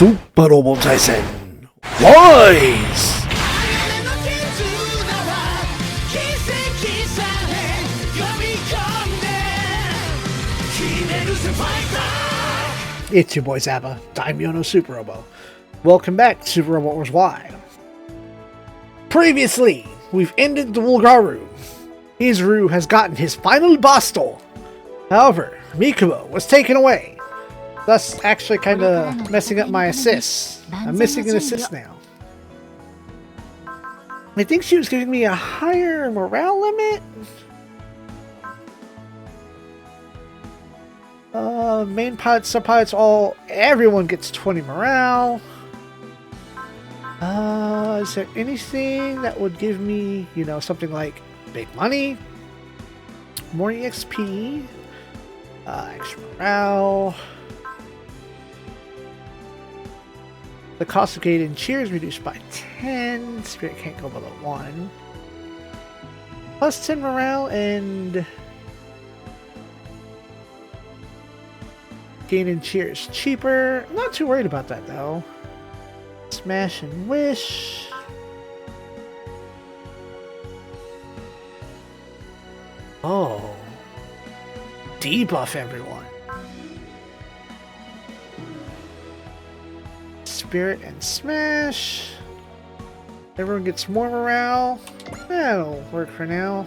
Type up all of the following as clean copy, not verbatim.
SUPA ROBO Tyson Wise! It's your boy Zappa, Daimyo no Super Robo. Welcome back to Super Robot Wars Y. Previously, we've ended the Wulgaru. Izuru has gotten his final Bastel. However, Mikumo was taken away, thus actually kind of messing up my assists. I'm missing an assist now. I think she was giving me a higher morale limit. Main pilots, sub-pilots, everyone gets 20 morale. Is there anything that would give me, something like big money, more EXP, extra morale? The cost of gate and cheers reduced by 10. Spirit can't go below 1. Plus 10 morale and gain and cheers cheaper. I'm not too worried about that though. Smash and wish. Oh. Debuff everyone. Spirit and smash. Everyone gets more morale. That'll work for now.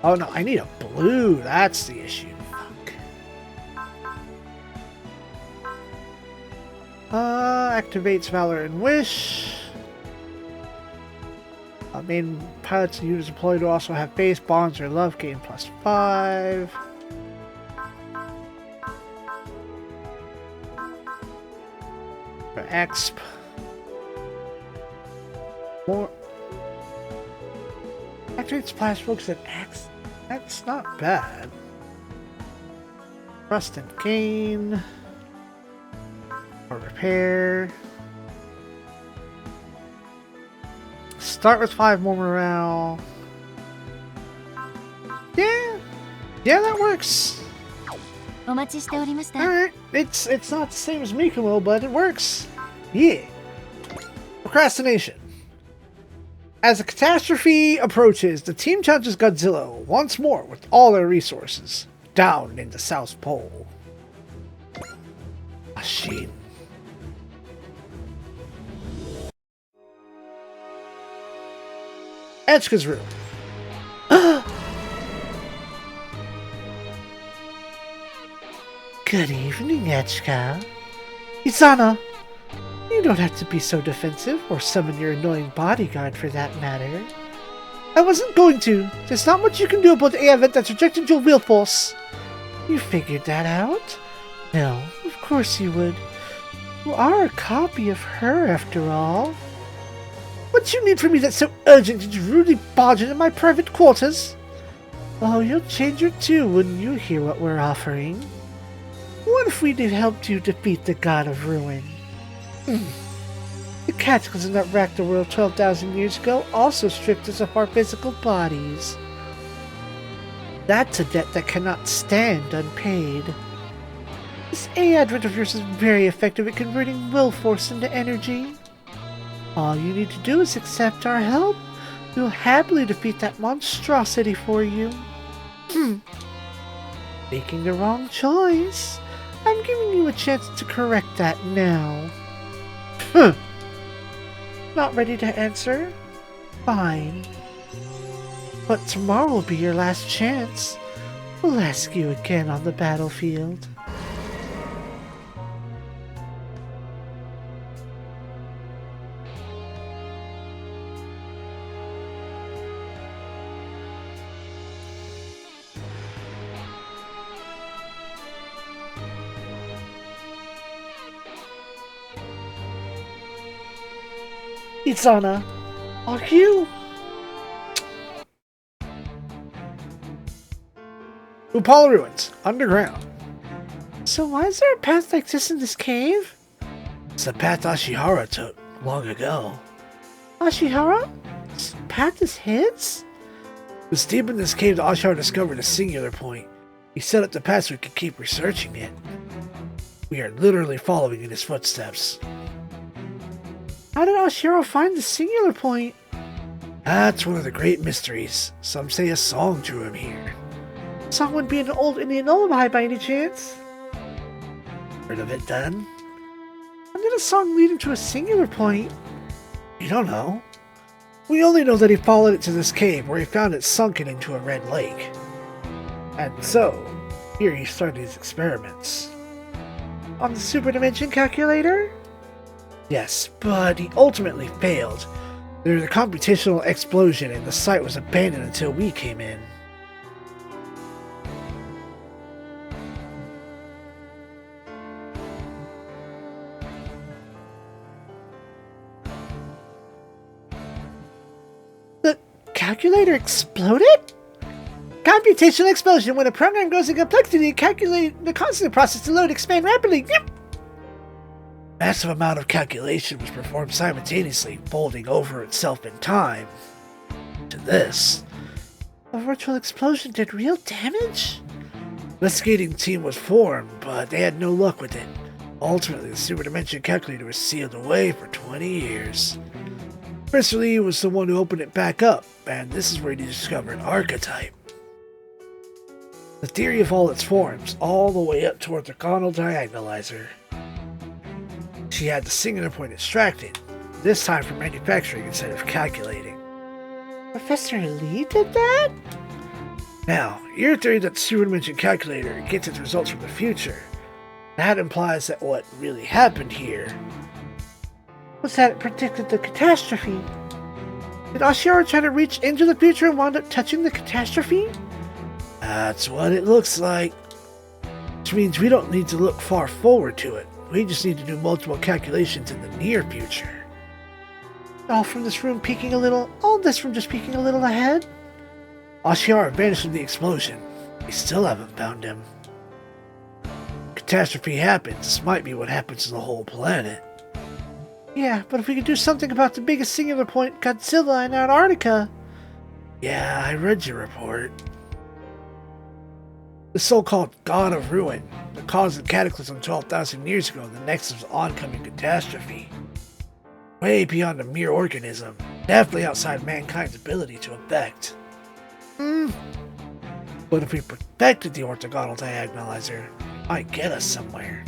Oh no, I need a blue. That's the issue. Fuck. Activates Valor and Wish. Main pilots and units deployed will also have base bonds or love gain +5. For exp. More. Activates splash focus at X. That's not bad. Rust and gain. Or repair. Start with 5 more morale. Yeah, that works. Alright, it's not the same as Mikumo, but it works. Yeah. Procrastination. As a catastrophe approaches, the team challenges Godzilla once more with all their resources down in the South Pole. Machine. Etsuka's room. Good evening, Etsuka. Izana, you don't have to be so defensive or summon your annoying bodyguard for that matter. I wasn't going to. There's not much you can do about the event that's rejected your will force. You figured that out? No, of course you would. You are a copy of her, after all. What you need from me that's so urgent that you rudely barge into my private quarters? Oh, you'll change your tune when you hear what we're offering. What if we'd have helped you defeat the God of Ruin? The cataclysm that racked the world 12,000 years ago also stripped us of our physical bodies. That's a debt that cannot stand unpaid. This advent of yours is very effective at converting will force into energy. All you need to do is accept our help. We'll happily defeat that monstrosity for you. Making the wrong choice. I'm giving you a chance to correct that now. Not ready to answer? Fine. But tomorrow will be your last chance. We'll ask you again on the battlefield. Izana, are you? Upala Ruins, underground. So why is there a path like this in this cave? It's the path Ashihara took long ago. Ashihara? This path is his? It was deep in this cave that Ashihara discovered a singular point. He set up the path so we could keep researching it. We are literally following in his footsteps. How did Oshiro find the singular point? That's one of the great mysteries. Some say a song drew him here. The song would be an old Indian lullaby by any chance? Heard of it then? How did a song lead him to a singular point? We don't know. We only know that he followed it to this cave where he found it sunken into a red lake. And so, here he started his experiments. On the super dimension calculator? Yes, but he ultimately failed. There was a computational explosion and the site was abandoned until we came in. The calculator exploded? Computational explosion. When a program grows in complexity, calculate the constant process to load expand rapidly. Yep. Massive amount of calculation was performed simultaneously, folding over itself in time. To this, A virtual explosion did real damage? investigating team was formed, but they had no luck with it. Ultimately, the super dimension calculator was sealed away for 20 years. Professor Lee was the one who opened it back up, and this is where he discovered archetype. The theory of all its forms, all the way up to orthogonal diagonalizer. She had the singular point extracted, this time for manufacturing instead of calculating. Professor Lee did that? Now, your theory that the super dimension calculator gets its results from the future, that implies that what really happened here Was that it predicted the catastrophe? Did Oshiro try to reach into the future and wound up touching the catastrophe? That's what it looks like. Which means we don't need to look far forward to it. We just need to do multiple calculations in the near future. All this from just peeking a little ahead? Oshiro vanished from the explosion. We still haven't found him. Catastrophe happens. This might be what happens to the whole planet. Yeah, but if we could do something about the biggest singular point, Godzilla in Antarctica. Yeah, I read your report. The so-called God of Ruin, the cause of cataclysm 12,000 years ago, and the nexus of oncoming catastrophe. Way beyond a mere organism, definitely outside mankind's ability to affect. But if we protected the orthogonal diagonalizer, it might get us somewhere.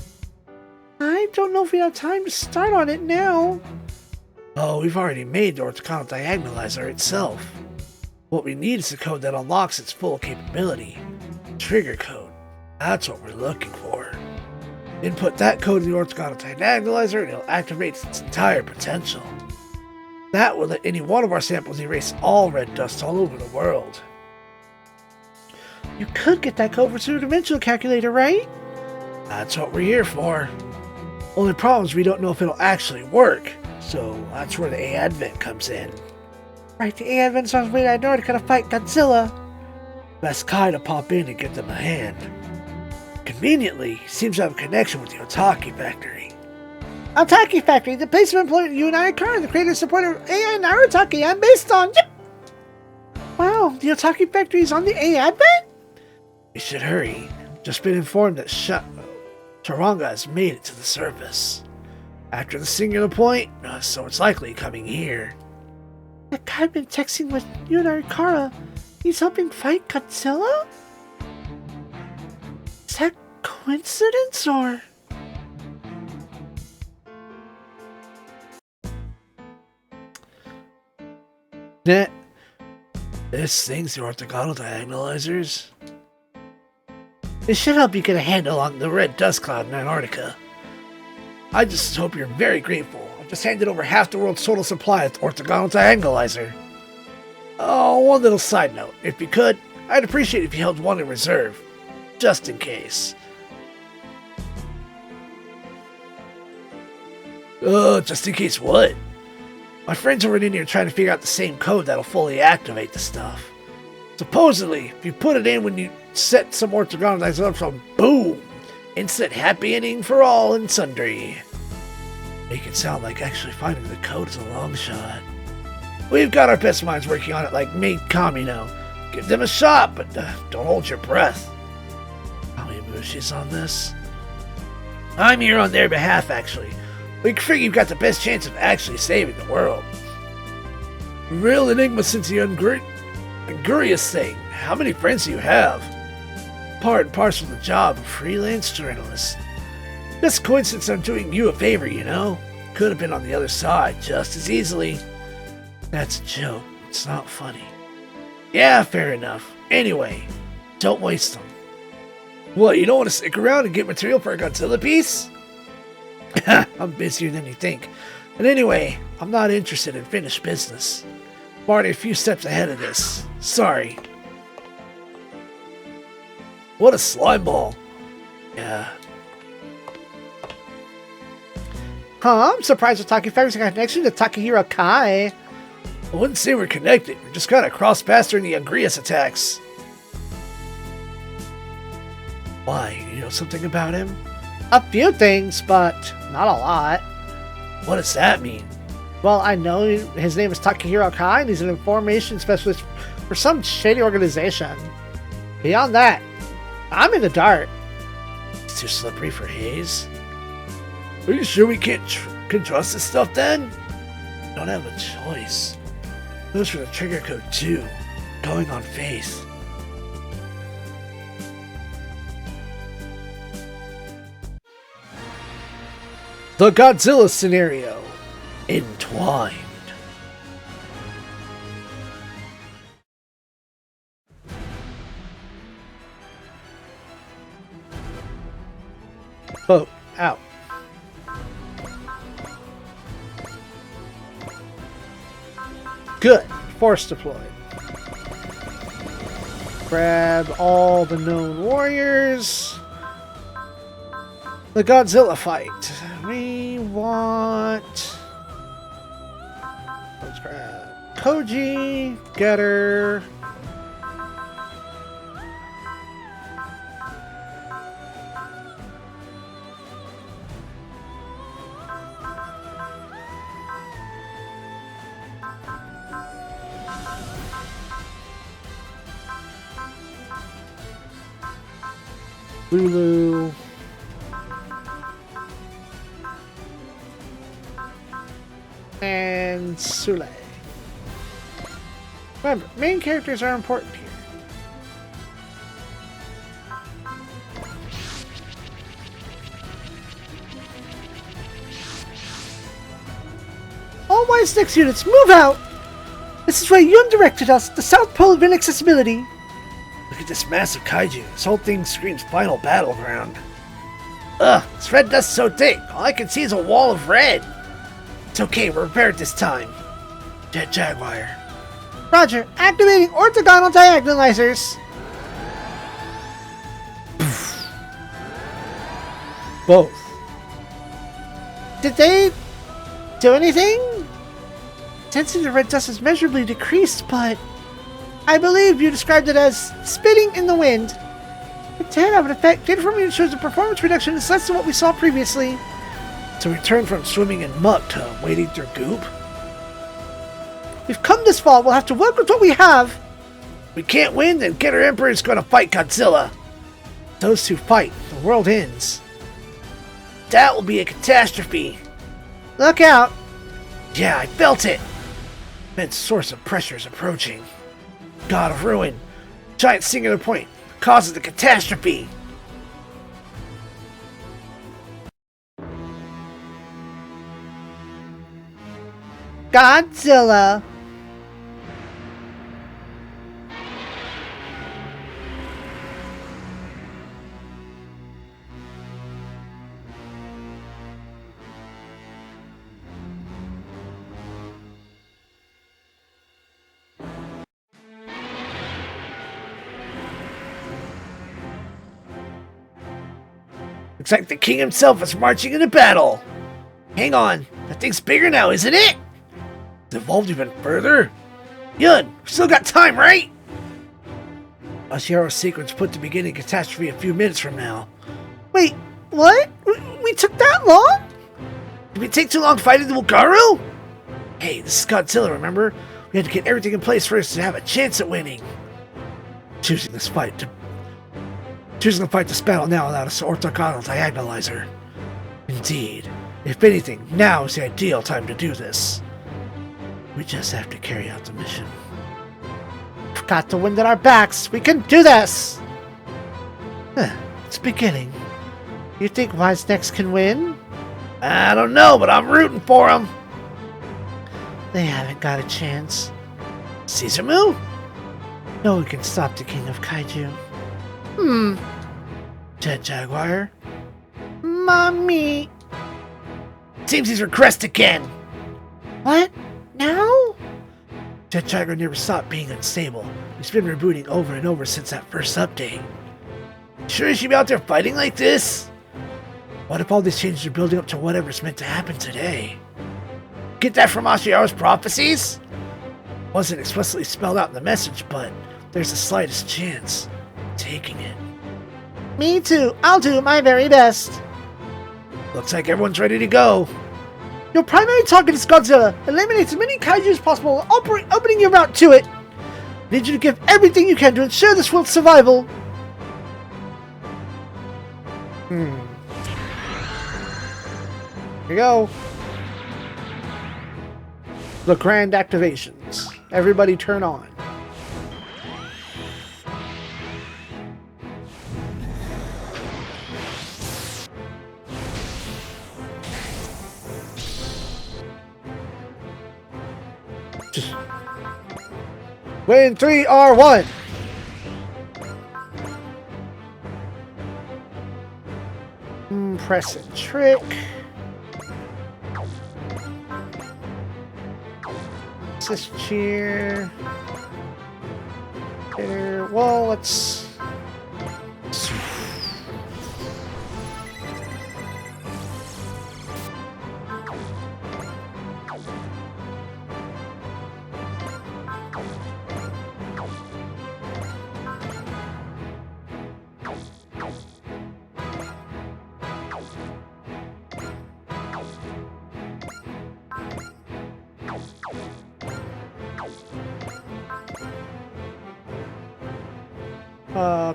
I don't know if we have time to start on it now. Oh, we've already made the orthogonal diagonalizer itself. What we need is the code that unlocks its full capability. Trigger code. That's what we're looking for. Input that code in the orthogonal diagonalizer and it'll activate its entire potential. That will let any one of our samples erase all red dust all over the world. You could get that code for two-dimensional calculator, right? That's what we're here for. Only problem is we don't know if it'll actually work, so that's where the A-Advent comes in. Right, the A-Advent's on his way to Antarctica to fight Godzilla. Best guy to pop in and get them a hand. Conveniently, he seems to have a connection with the Otaki Factory. Otaki Factory, the place of employment you and I are, the creator and supporter of AI and Narutoki I'm based on. Yep. Wow, the Otaki Factory is on the A-Advent? We should hurry. Just been informed that Charanga has made it to the surface. After the singular point, so it's likely coming here. That guy I've been texting with you and Arikara, he's helping fight Godzilla? Is that coincidence or... This thing's the orthogonal diagonalizers. It should help you get a handle on the red dust cloud in Antarctica. I just hope you're very grateful. I've just handed over half the world's total supply of the orthogonal diagonalizer. Oh, one little side note. If you could, I'd appreciate it if you held one in reserve. Just in case. Just in case what? My friends are in here trying to figure out the same code that'll fully activate the stuff. Supposedly, if you put it in when you set some orthogonalizer up, so boom! Instant happy ending for all and sundry. Make it sound like actually finding the code is a long shot. We've got our best minds working on it like Maid Kamino. Give them a shot, but don't hold your breath. Kamimushi's on this? I'm here on their behalf, actually. We figure you've got the best chance of actually saving the world. Real enigma since the Ungurious thing. How many friends do you have? Part and parcel of the job of freelance journalist. Just coincidence I'm doing you a favor, you know? Could have been on the other side just as easily. That's a joke. It's not funny. Yeah, fair enough. Anyway, don't waste them. What, you don't want to stick around and get material for a Godzilla piece? I'm busier than you think. But anyway, I'm not interested in finished business. I'm already a few steps ahead of this. Sorry. What a slime ball. Yeah. Huh? I'm surprised Otaki Factory's got a connection to Takahiro Kai. I wouldn't say we're connected. We're just kind of crossed paths during the Ungurious attacks. Why? You know something about him? A few things, but not a lot. What does that mean? Well, I know his name is Takahiro Kai, and he's an information specialist for some shady organization. Beyond that, I'm in the dark. It's too slippery for Hayes. Are you sure we can trust this stuff then? Don't have a choice. Goes for the trigger code too. Going on faith. The Godzilla scenario. Entwined. Boat out. Good. Force deployed. Grab all the known warriors. The Godzilla fight. We want... Let's grab Koji, Getter. Lulu. And Sule. Remember, main characters are important here. All Wise Next units, move out! This is where Yun directed us, the South Pole of Inaccessibility. Look at this massive kaiju. This whole thing screams final battleground. Ugh, this red dust's so thick. All I can see is a wall of red. It's okay, we're prepared this time. Jet Jaguar. Roger, activating orthogonal diagonalizers. Both. Did they do anything? Density of red dust is measurably decreased, but I believe you described it as spitting in the wind. It did have an effect. Data from you shows the performance reduction is less than what we saw previously. So we turned from swimming in muck to wading through goop? We've come this far, we'll have to work with what we have. We can't win, then Getter Emperor's gonna fight Godzilla. Those two fight, the world ends. That will be a catastrophe. Look out. Yeah, I felt it. Immense source of pressure is approaching. God of ruin. Giant singular point. Causes the catastrophe. Godzilla. Looks like the king himself is marching into battle. Hang on, that thing's bigger now, isn't it? It's evolved even further. Yun, we still got time, right? Ashiro's sequence put to beginning catastrophe a few minutes from now. Wait, what? We took that long? Did we take too long fighting the Wulgaru? Hey, this is Godzilla, remember? We had to get everything in place first to have a chance at winning. Choosing to fight this battle now without us orthogonal diagonalizer. Indeed. If anything, now is the ideal time to do this. We just have to carry out the mission. We've got the wind at our backs. We can do this! It's beginning. You think Wise Next can win? I don't know, but I'm rooting for him. They haven't got a chance. Caesar Moo? No one can stop the King of Kaiju. Jet Jaguar? Mommy! Seems he's regressed again. What? Now? Jet Jaguar never stopped being unstable. He's been rebooting over and over since that first update. Sure he should be out there fighting like this? What if all these changes are building up to whatever's meant to happen today? Get that from Ashiara's prophecies? Wasn't explicitly spelled out in the message, but there's the slightest chance. Taking it. Me too. I'll do my very best. Looks like everyone's ready to go. Your primary target is Godzilla. Eliminate as many kaiju as possible, opening your route to it. Need you to give everything you can to ensure this world's survival. Here we go. The grand activations. Everybody turn on. Just win 3R1. Press and trick. Assist cheer. There. Well, let's.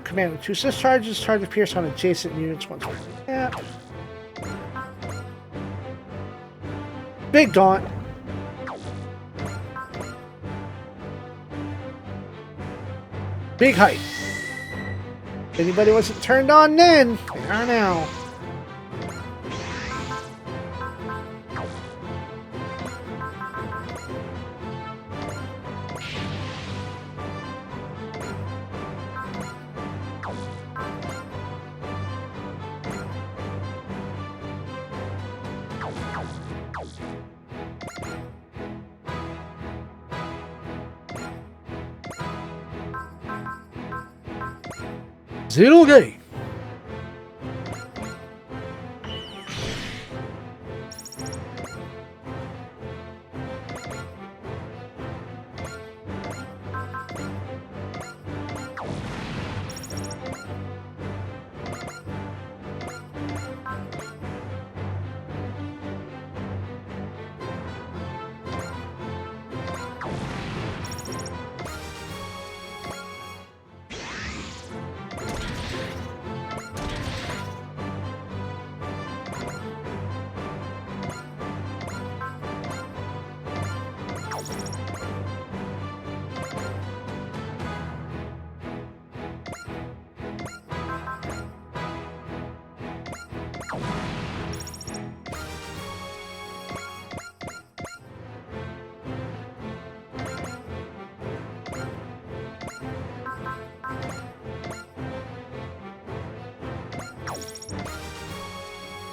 Command with 2 assist charges, charge of Pierce on adjacent units once per tap. Big Daunt. Big Height. If anybody wasn't turned on then, they are now. Zero game.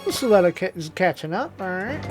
This letter is catching up, alright.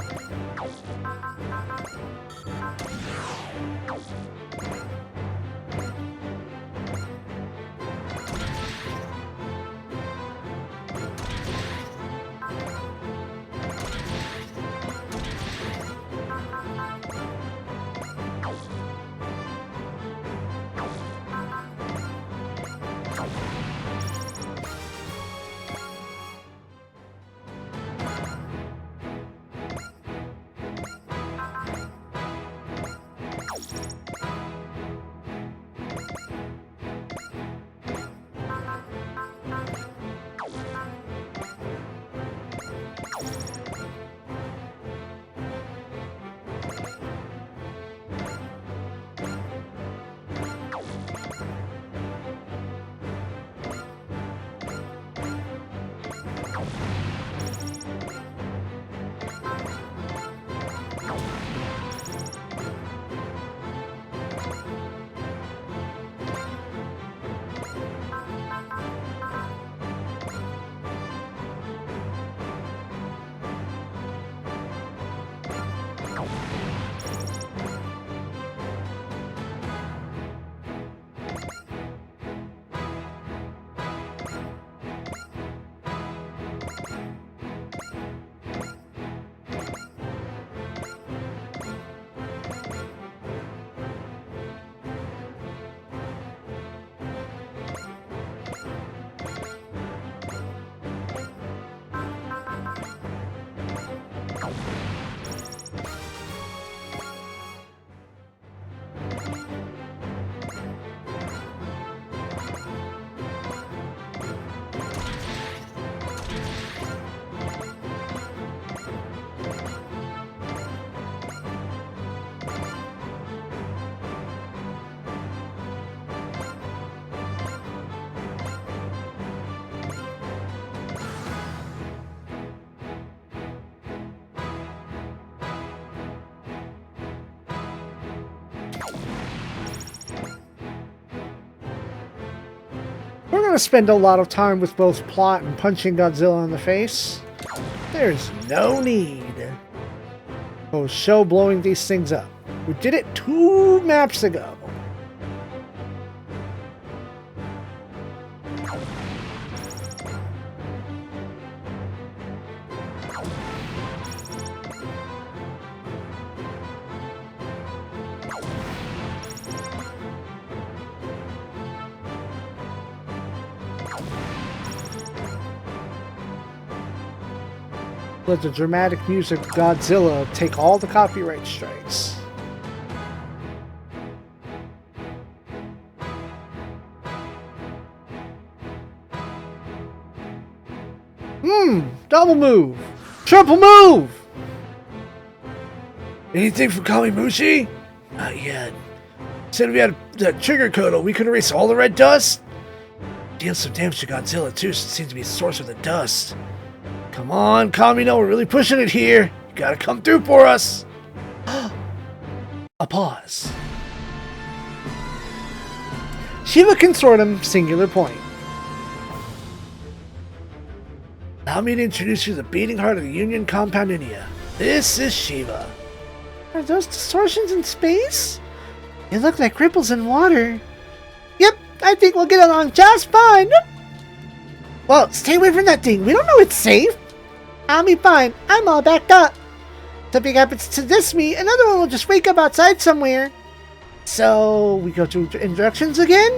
going to spend a lot of time with both plot and punching Godzilla in the face. There's no need. Oh, show blowing these things up. We did it 2 maps ago. Let the dramatic music of Godzilla take all the copyright strikes. Double move! Triple move! Anything from Kamimushi? Not yet. Said we had a trigger code, we could erase all the red dust? Deal some damage to Godzilla too, since it seems to be the source of the dust. Come on, Kamino, we're really pushing it here. You gotta come through for us. A pause. Shiva Consortium, singular point. Allow me to introduce you to the beating heart of the Union Compound India. This is Shiva. Are those distortions in space? They look like ripples in water. Yep, I think we'll get along just fine. Well, stay away from that thing. We don't know it's safe. I'll be fine. I'm all backed up. Something happens to this me, another one will just wake up outside somewhere. So, we go through introductions again?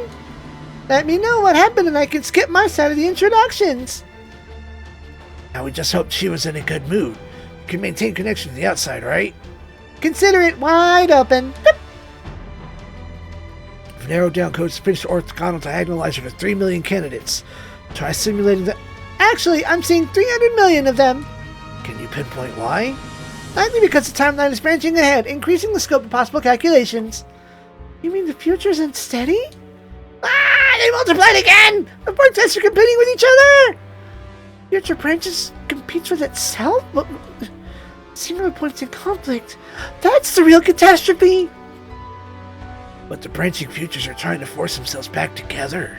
Let me know what happened and I can skip my side of the introductions. Now we just hope Shiva's in a good mood. You can maintain connection to the outside, right? Consider it wide open. Boop. We've narrowed down codes to finish the orthogonal diagonalizer to 3 million candidates. Try simulating the... Actually, I'm seeing 300 million of them. Can you pinpoint why? Likely because the timeline is branching ahead, increasing the scope of possible calculations. You mean the future's unsteady? Ah, they multiplied again! The point sets are competing with each other! Future branches competes with itself? Singular points in conflict. That's the real catastrophe! But the branching futures are trying to force themselves back together.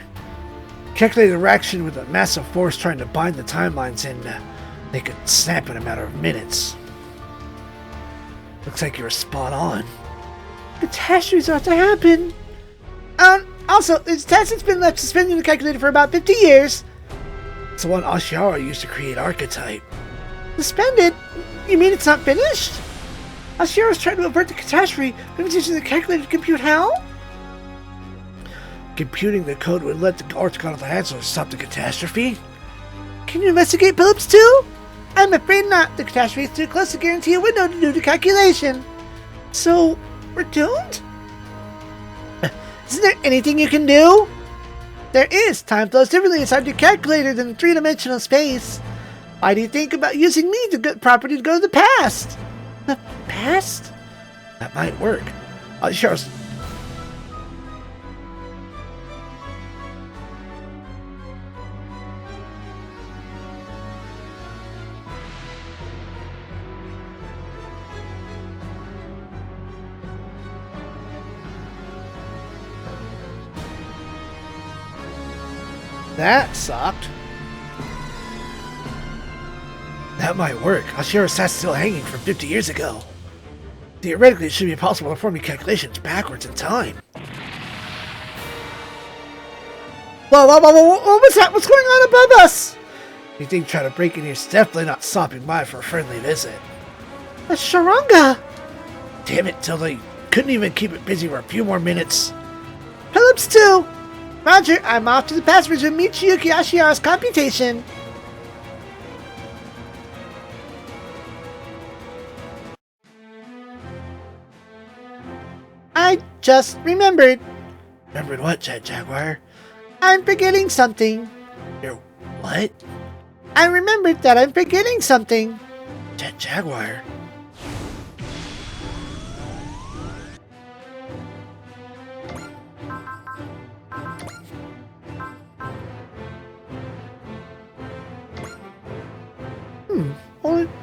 Calculate the reaction with a massive force trying to bind the timelines and they could snap in a matter of minutes. Looks like you were spot on. Catastrophes ought to happen. Also, this test has been left suspended in the calculator for about 50 years. It's the one Ashiara used to create Archetype. Suspended? You mean it's not finished? Ashiara's trying to avert the catastrophe, but he's using the calculator to compute how? Computing the code would let the orthogonal diagonal stop the catastrophe? Can you investigate Phillips too? I'm afraid not. The catastrophe is too close to guarantee a window to do the calculation. So, we're doomed? Isn't there anything you can do? There is. Time flows differently inside your calculator than in 3-dimensional space. Why do you think about using me to get property to go to the past? The past? That might work. Ashiara's... That sucked. That might work. Ashira's sat's still hanging from 50 years ago. Theoretically, it should be possible to perform calculations backwards in time. Whoa, what was that? What's going on above us? Anything trying to break in here is definitely not stopping by for a friendly visit. A Sharanga! Damn it, Tilda. You couldn't even keep it busy for a few more minutes. Phillips too! Roger, I'm off to the passage with Michiyuki Ashiara's computation. I just remembered. Remembered what, Jet Jaguar? I'm forgetting something. You're what? I remembered that I'm forgetting something. Jet Jaguar?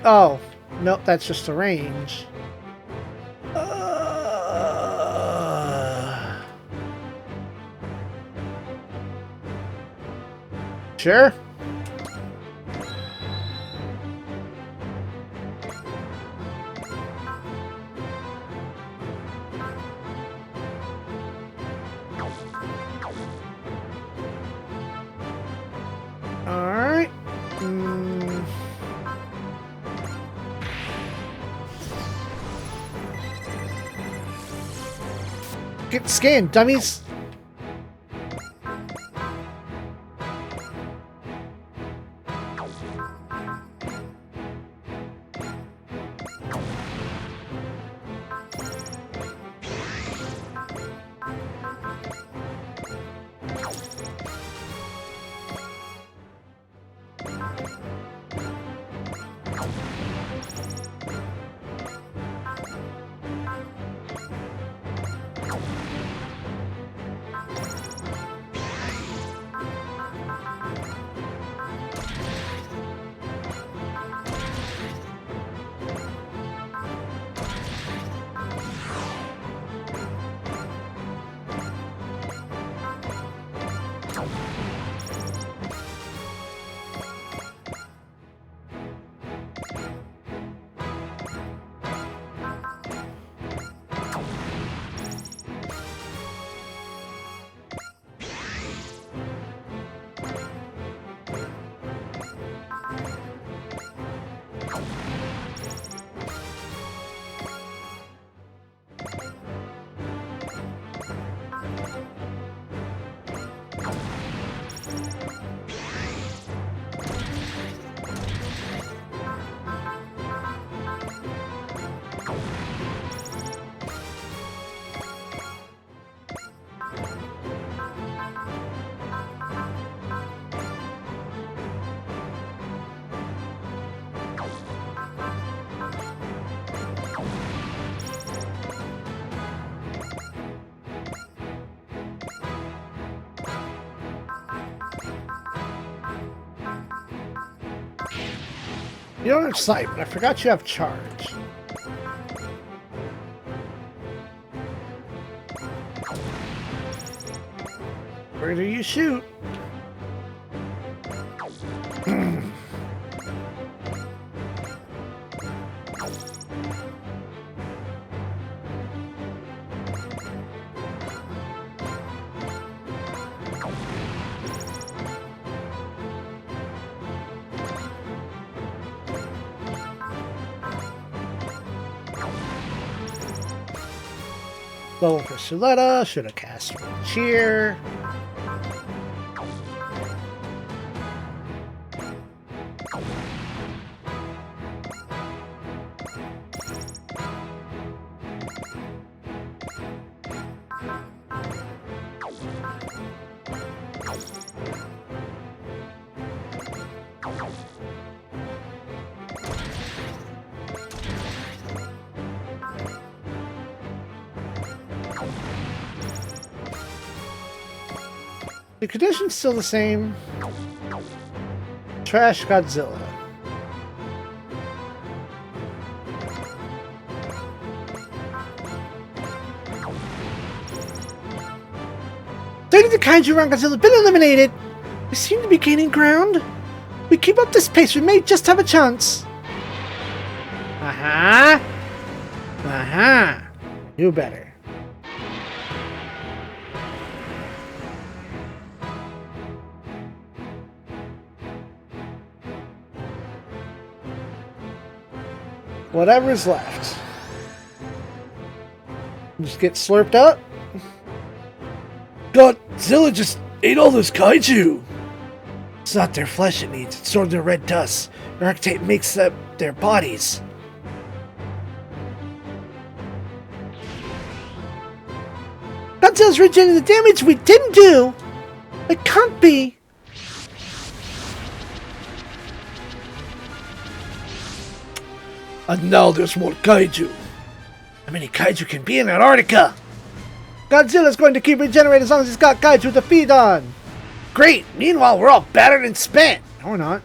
Oh, nope, that's just the range. Sure. Alright. Get scanned, dummies! You don't have sight, but I forgot you have charge. Where do you shoot? Level for Suletta, should have cast Cheer. The condition's still the same. Trash Godzilla. The kaiju around Godzilla have been eliminated. We seem to be gaining ground. We keep up this pace, we may just have a chance. Aha! Aha! You better. Whatever's left. Just get slurped up. Godzilla just ate all those kaiju! It's not their flesh it needs, it's sort of their red dust. Their archetype makes up their bodies. Godzilla's regenerating the damage we didn't do! It can't be! And now there's more kaiju. How many kaiju can be in Antarctica? Godzilla's going to keep regenerating as long as he's got kaiju to feed on! Great! Meanwhile, we're all battered and spent! No, we're not.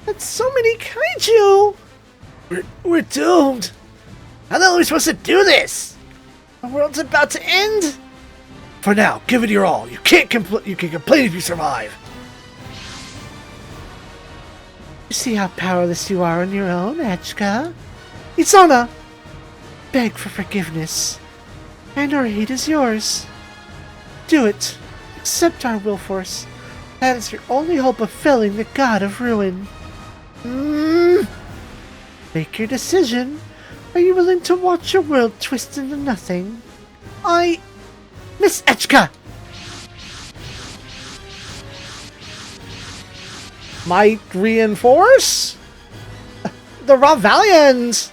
That's so many kaiju! We're doomed! How the hell are we supposed to do this? The world's about to end! For now, give it your all. You can complain if you survive. You see how powerless you are on your own, Echka? Izana! Beg for forgiveness, and our aid is yours. Do it. Accept our will force. That is your only hope of felling the god of ruin. Make your decision. Are you willing to watch your world twist into nothing? Miss Echka! Might reinforce? The Ravalians!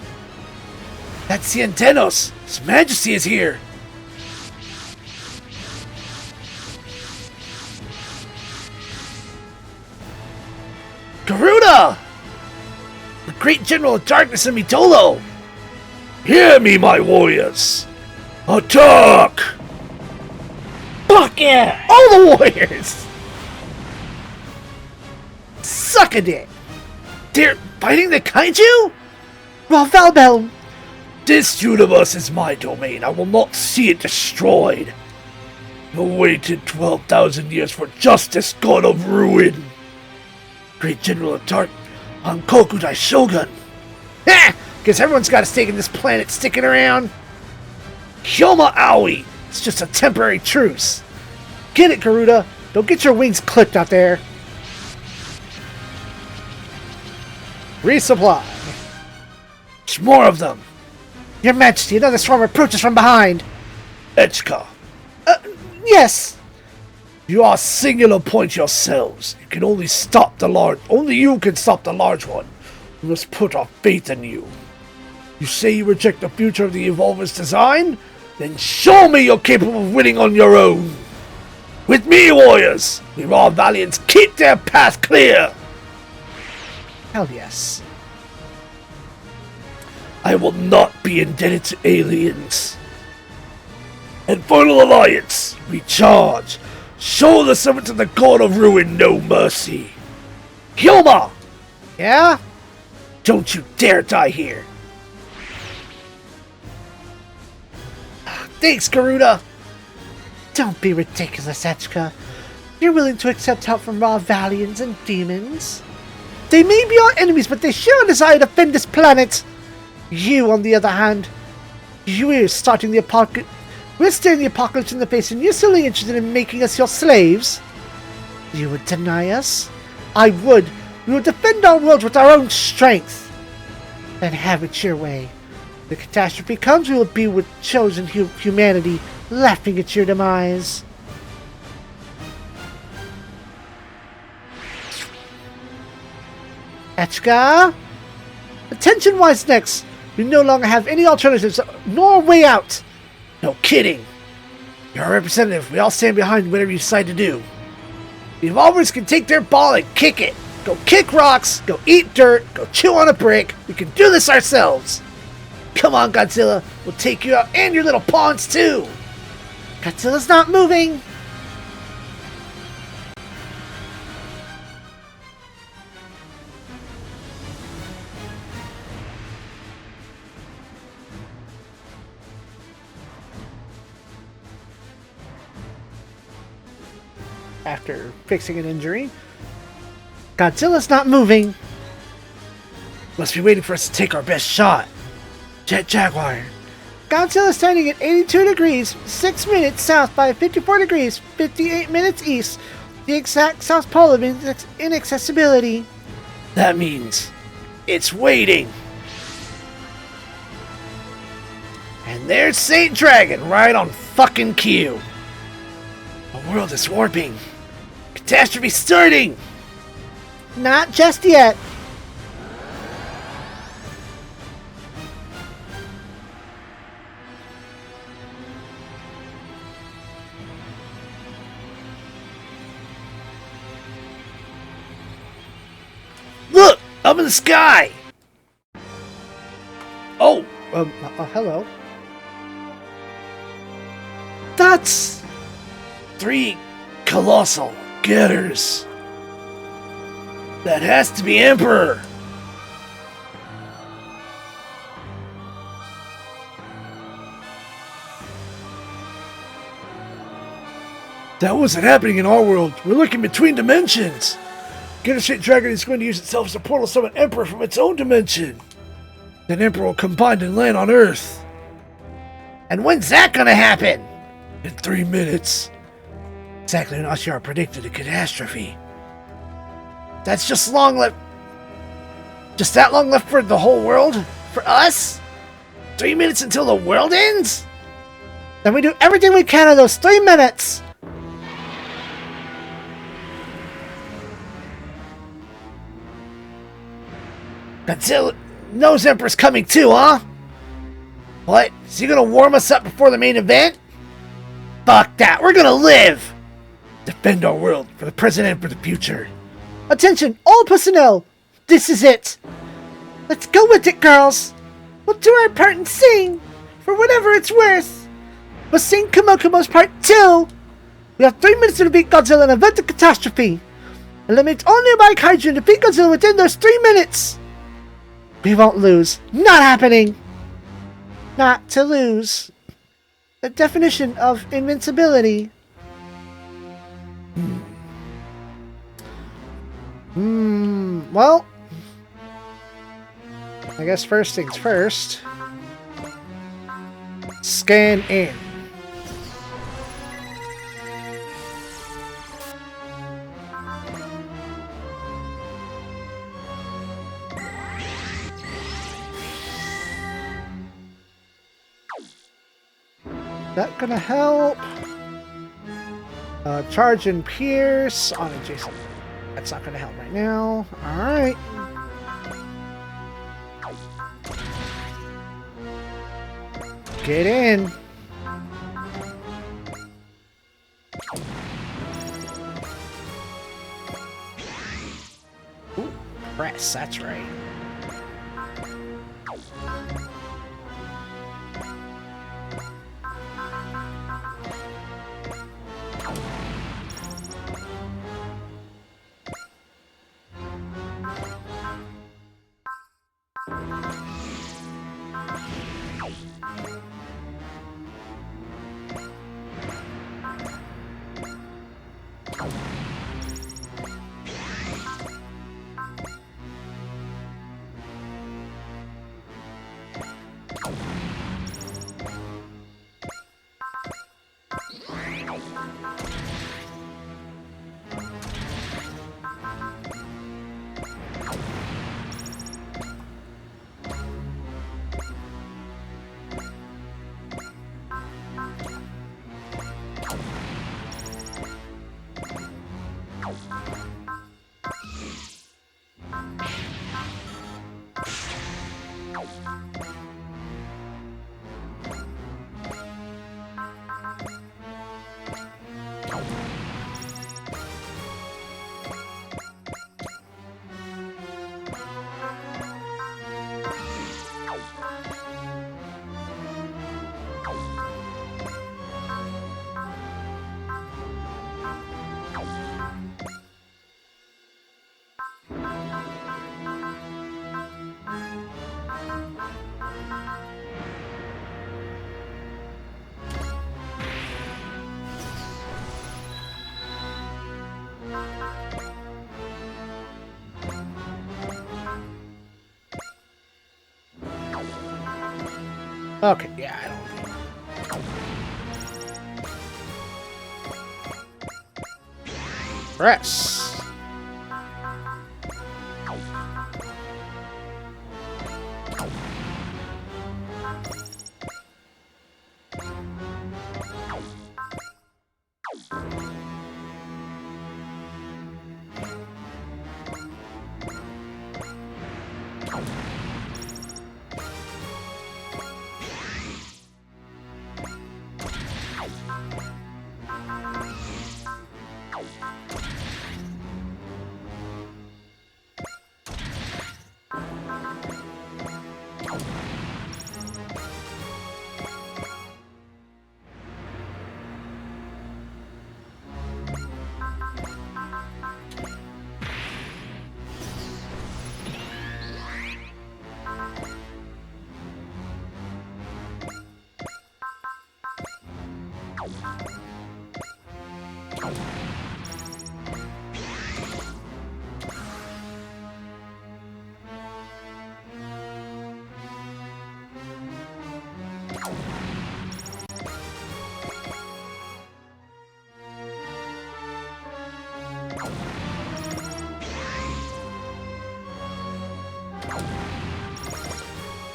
That's the Antenos! His Majesty is here! Garuda! The great General of Darkness and Mitolo! Hear me, my warriors! Attack! Fuck yeah! All the warriors! Suck a dick! They're fighting the kaiju? Ravalbel! This universe is my domain. I will not see it destroyed. I waited 12,000 years for justice, god of ruin. Great General of Dark, Hankoku Daishogun. Ha! Guess everyone's got a stake in this planet sticking around. Hyoma Aoi! It's just a temporary truce. Get it, Garuda! Don't get your wings clipped out there! Resupply. There's more of them. Your Majesty, another swarm approaches from behind. Echka. Yes. You are singular point yourselves. You can only stop the large. Only you can stop the large one. We must put our faith in you. You say you reject the future of the Evolver's design? Then show me you're capable of winning on your own. With me, warriors. We raw valiants keep their path clear. Hell yes. I will not be indebted to aliens. Infernal Alliance, recharge. Show the servants of the God of Ruin no mercy. Hyoma! Yeah? Don't you dare die here. Thanks, Garuda. Don't be ridiculous, Echka. You're willing to accept help from raw valiants and demons. They may be our enemies, but they share a desire to defend this planet. You, on the other hand, we're starting the apocalypse. We're staring the apocalypse in the face, and you're still interested in making us your slaves? You would deny us? I would. We would defend our world with our own strength. Then have it your way. The catastrophe comes, we will be with chosen humanity, laughing at your demise. Echka? Attention, wise necks! We no longer have any alternatives, nor way out! No kidding! You're a representative. We all stand behind whatever you decide to do. The Evolvers can take their ball and kick it. Go kick rocks, go eat dirt, go chew on a brick. We can do this ourselves. Come on, Godzilla. We'll take you out and your little pawns, too. Godzilla's not moving! After fixing an injury, Godzilla's not moving. Must be waiting for us to take our best shot. Jet Jaguar. Godzilla's standing at 82 degrees, 6 minutes south by 54 degrees, 58 minutes east, the exact south pole of inaccessibility. That means it's waiting. And there's Saint Dragon right on fucking cue. The world is warping. Catastrophe starting. Not just yet. Look, up in the sky. Oh, Hello. that's 3 colossal getters. That has to be Emperor. That wasn't happening in our world. We're looking between dimensions. Get a shit dragon is going to use itself as a portal to summon Emperor from its own dimension. Then Emperor will combine and land on Earth. And when's that gonna happen? In 3 minutes. Exactly when Ashiar predicted a catastrophe. That's just long left. Just that long left for the whole world? For us? 3 minutes until the world ends? Then we do everything we can in those 3 minutes! Godzilla knows Emperor's coming too, huh? What? Is he gonna warm us up before the main event? Fuck that, we're gonna live! Defend our world for the present and for the future. Attention, all personnel! This is it! Let's go with it, girls! We'll do our part and sing, for whatever it's worth! We'll sing Kumokumo's part 2! We have 3 minutes to defeat Godzilla and avert the catastrophe! Eliminate all nearby kaiju and defeat Godzilla within those 3 minutes! We won't lose. Not happening! Not to lose. The definition of invincibility. Well, I guess first things first. Scan in. That gonna help? Charge and pierce on adjacent. That's not gonna help right now. Alright. Get in. Ooh, press, that's right. Okay, yeah, I don't. Press.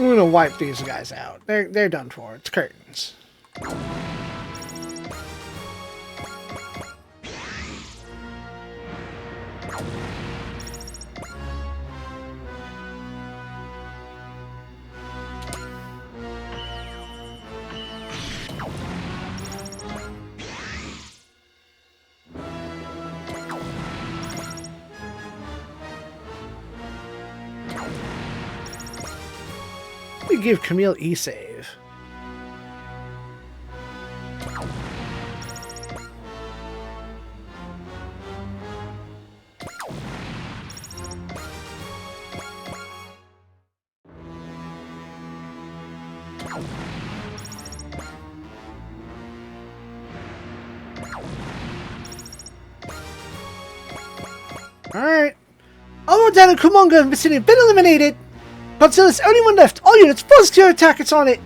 I'm gonna wipe these guys out. They're done for. It's curtains. We give Camille e-save. Alright. Almudana and Kumonga have been eliminated. Godzilla's the only one left. All units, force to attack. It's on it.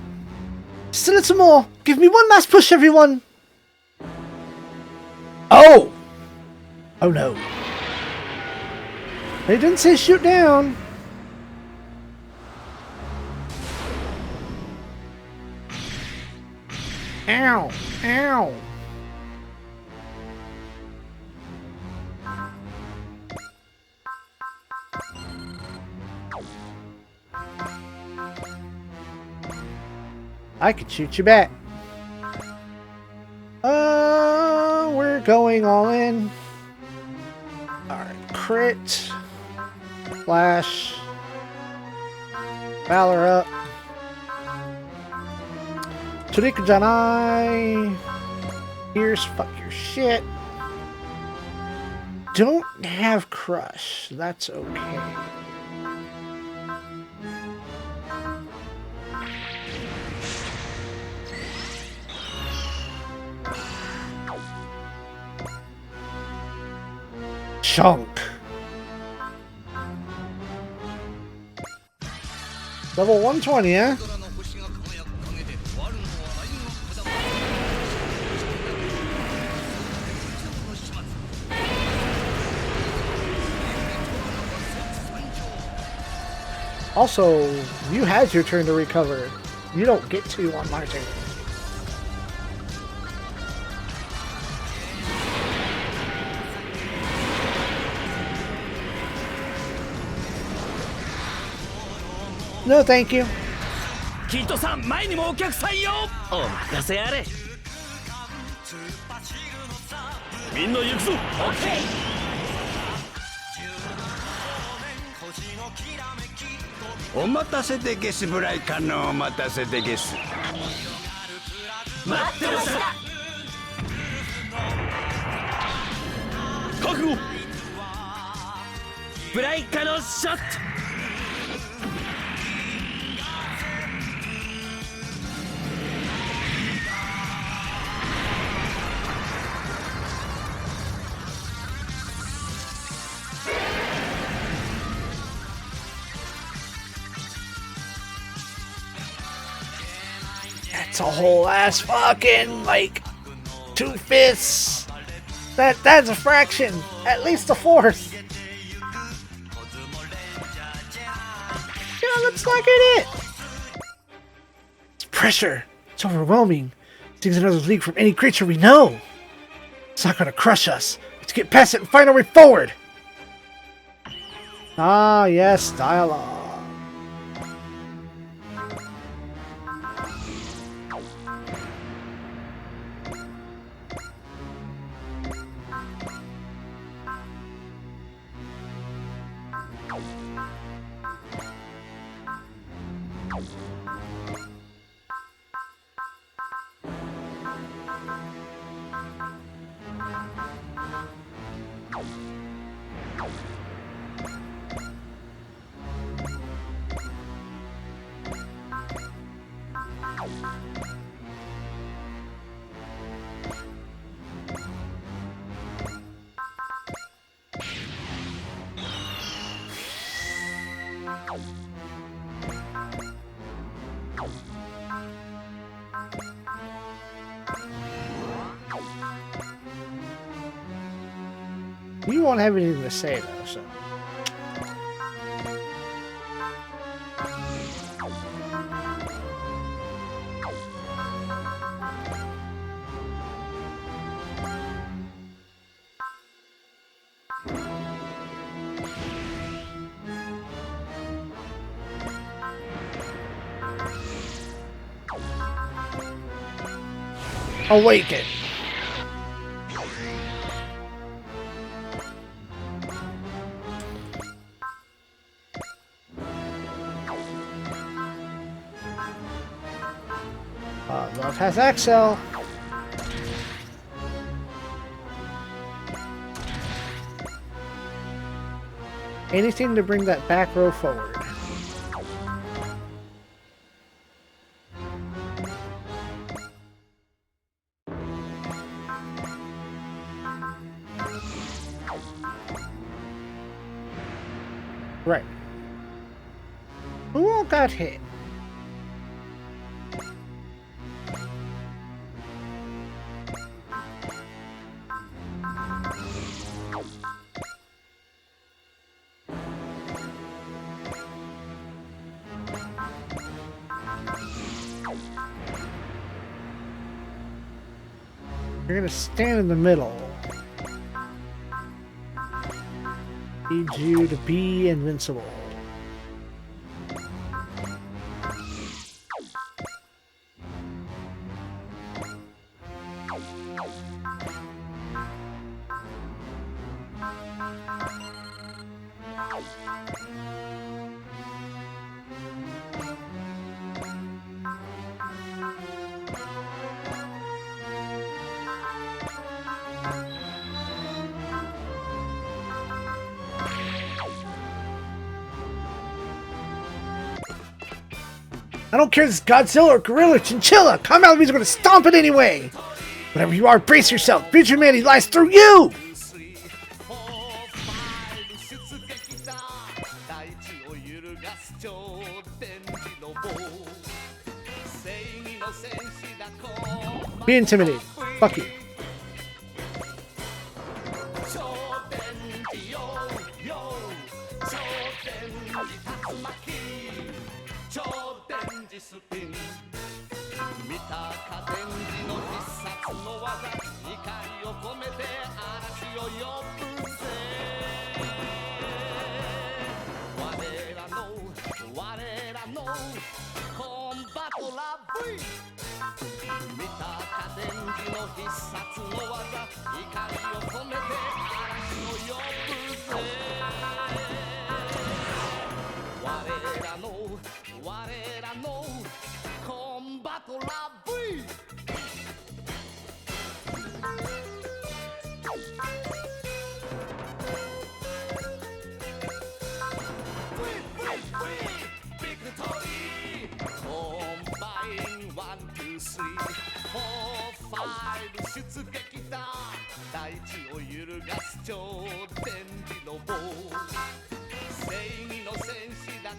Still some more. Give me one last push, everyone. Oh! Oh no. They didn't say shoot down. Ow. Ow. I could shoot you back. We're going all in. Alright, crit. Flash. Valor up. Turika Janai. Here's fuck your shit. Don't have crush. That's okay. Chunk. Level 120, eh? Also, you had your turn to recover. You don't get to on my turn. No, thank you. キッドさん、前にもお客さんよ。お任せあれ。みんな行くぞ。オッケー。お待たせでゲスブライカのお待たせでゲス。待ってました。覚悟。ブライカのショット。That's a whole ass fucking, like, 2/5. That's a fraction. At least a fourth. Yeah, that's not it. It's pressure. It's overwhelming. Seems another leak from any creature we know. It's not gonna crush us. Let's get past it and find our way forward. Ah, yes, dialogue. You won't have anything to say though, so. Awaken. Love has Axel. Anything to bring that back row forward. Right. Who all got hit? You're gonna stand in the middle. Need you to be invincible. I don't care if it's Godzilla or Gorilla or Chinchilla! Combat enemies are gonna stomp it anyway! Whatever you are, brace yourself! Future humanity lies through you! Be intimidated. Fuck you.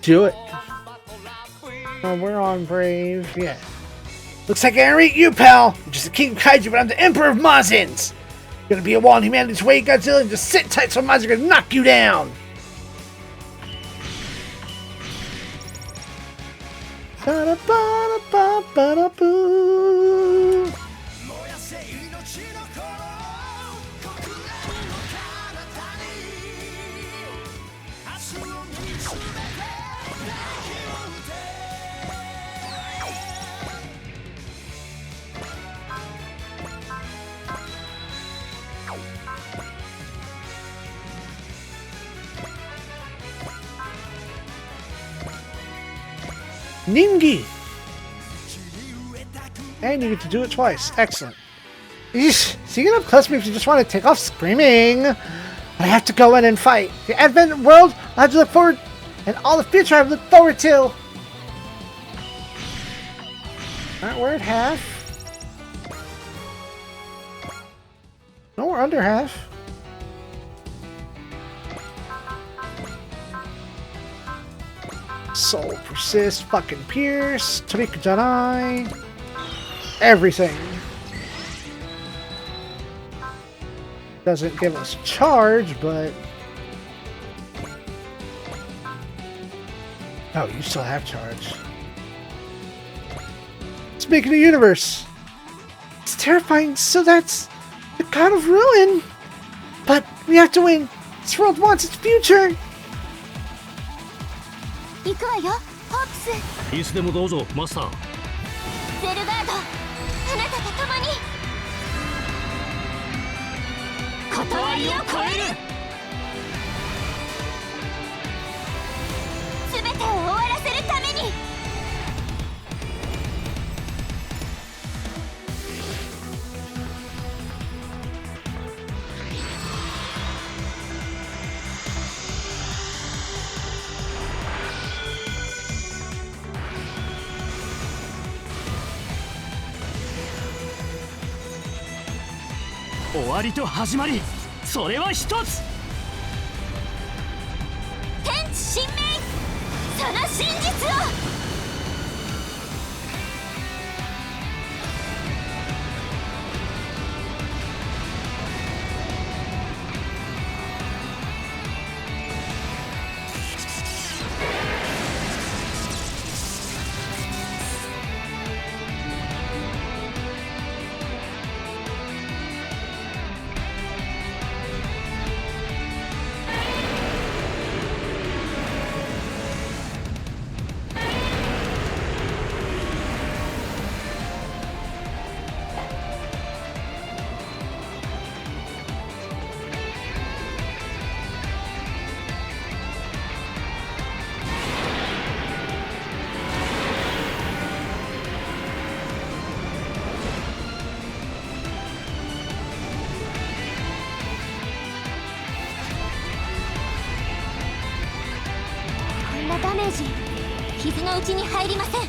Do it. Oh, we're on Brave. Yeah. Looks like I ain't eat you, pal. I'm just the king of kaiju, but I'm the emperor of Mazins. Gonna be a wall in humanity's way, Godzilla, and just sit tight so Mazins are gonna knock you down. Ba-da-ba-da-ba-ba-da-boo. Ningi! And you get to do it twice. Excellent. Eesh, seeing it up close makes you just want to take off screaming. But I have to go in and fight. The advent world I have to look forward, and all the future I have to look forward to. Alright, we're at half. No, we're under half. Soul persist, fucking pierce, Tamika Janai, everything. Doesn't give us charge, but oh, you still have charge. It's making a universe. It's terrifying. So that's the god of ruin, but we have to win. This world wants its future. 行くわよ、ホークス。いつでもどうぞ、マスター。ゼルガード、あなたと共に。断りを超える。全てを終わらせるために。終わりと始まり、それは一つ。天地神明、その真実を。ダメージ、傷の内に入りません。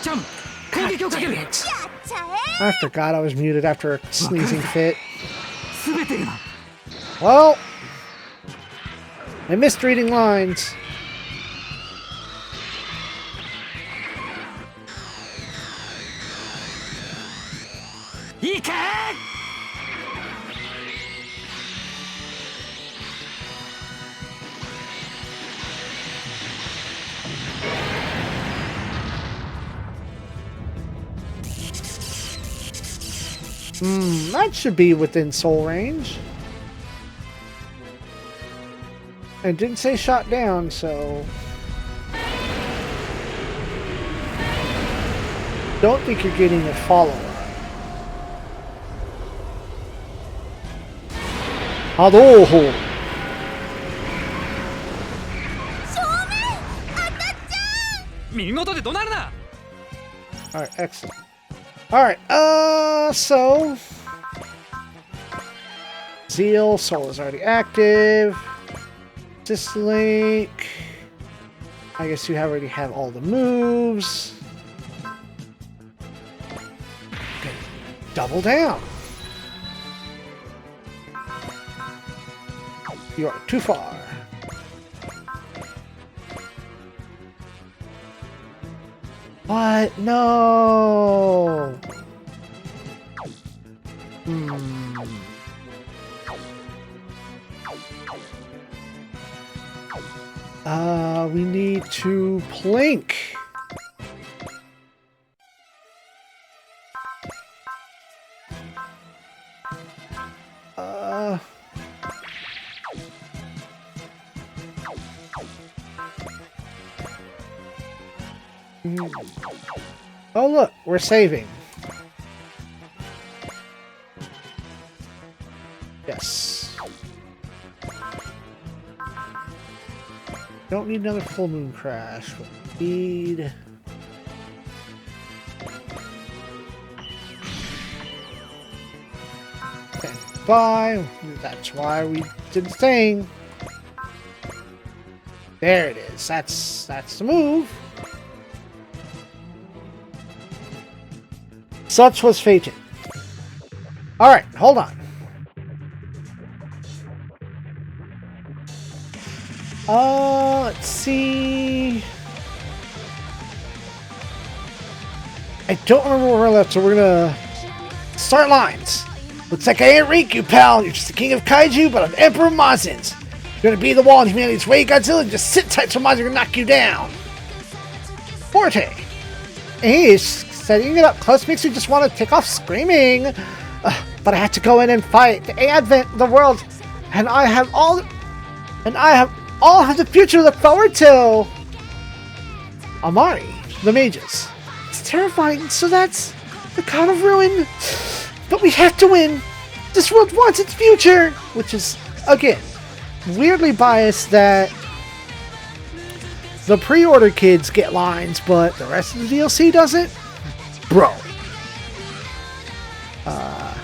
ちゃん攻撃をかける。やっちゃ I forgot I was muted after a sneezing fit. 全てが Well, I missed reading lines. いいか。That should be within soul range. I didn't say shot down, so... Don't think you're getting a follow-up. Hadouho! 見事で怒鳴るな。 Alright, excellent. Alright, so... Zeal, Soul is already active. Dislink. I guess you already have all the moves. Okay, double down. You are too far. What? No! We need to plink. Oh look, we're saving. Yes. Don't need another full moon crash. We need... Bye. That's why we did the thing. There it is. That's the move. Such was fated. Alright, hold on. Let's see. I don't remember where we're left, so we're gonna start lines. Looks like I ain't Riku, pal. You're just the king of kaiju, but I'm Emperor Mazins. You're gonna be the wall in humanity's way, Godzilla, and just sit tight so Mazin can knock you down. Forte. Hey, setting it up close makes you just want to take off screaming. But I had to go in and fight the advent of the world, and I have all have the future to look forward to. Amari, the mages. It's terrifying, so that's the god of ruin. But we have to win. This world wants its future, which is, again, weirdly biased that the pre-order kids get lines, but the rest of the DLC doesn't. Bro.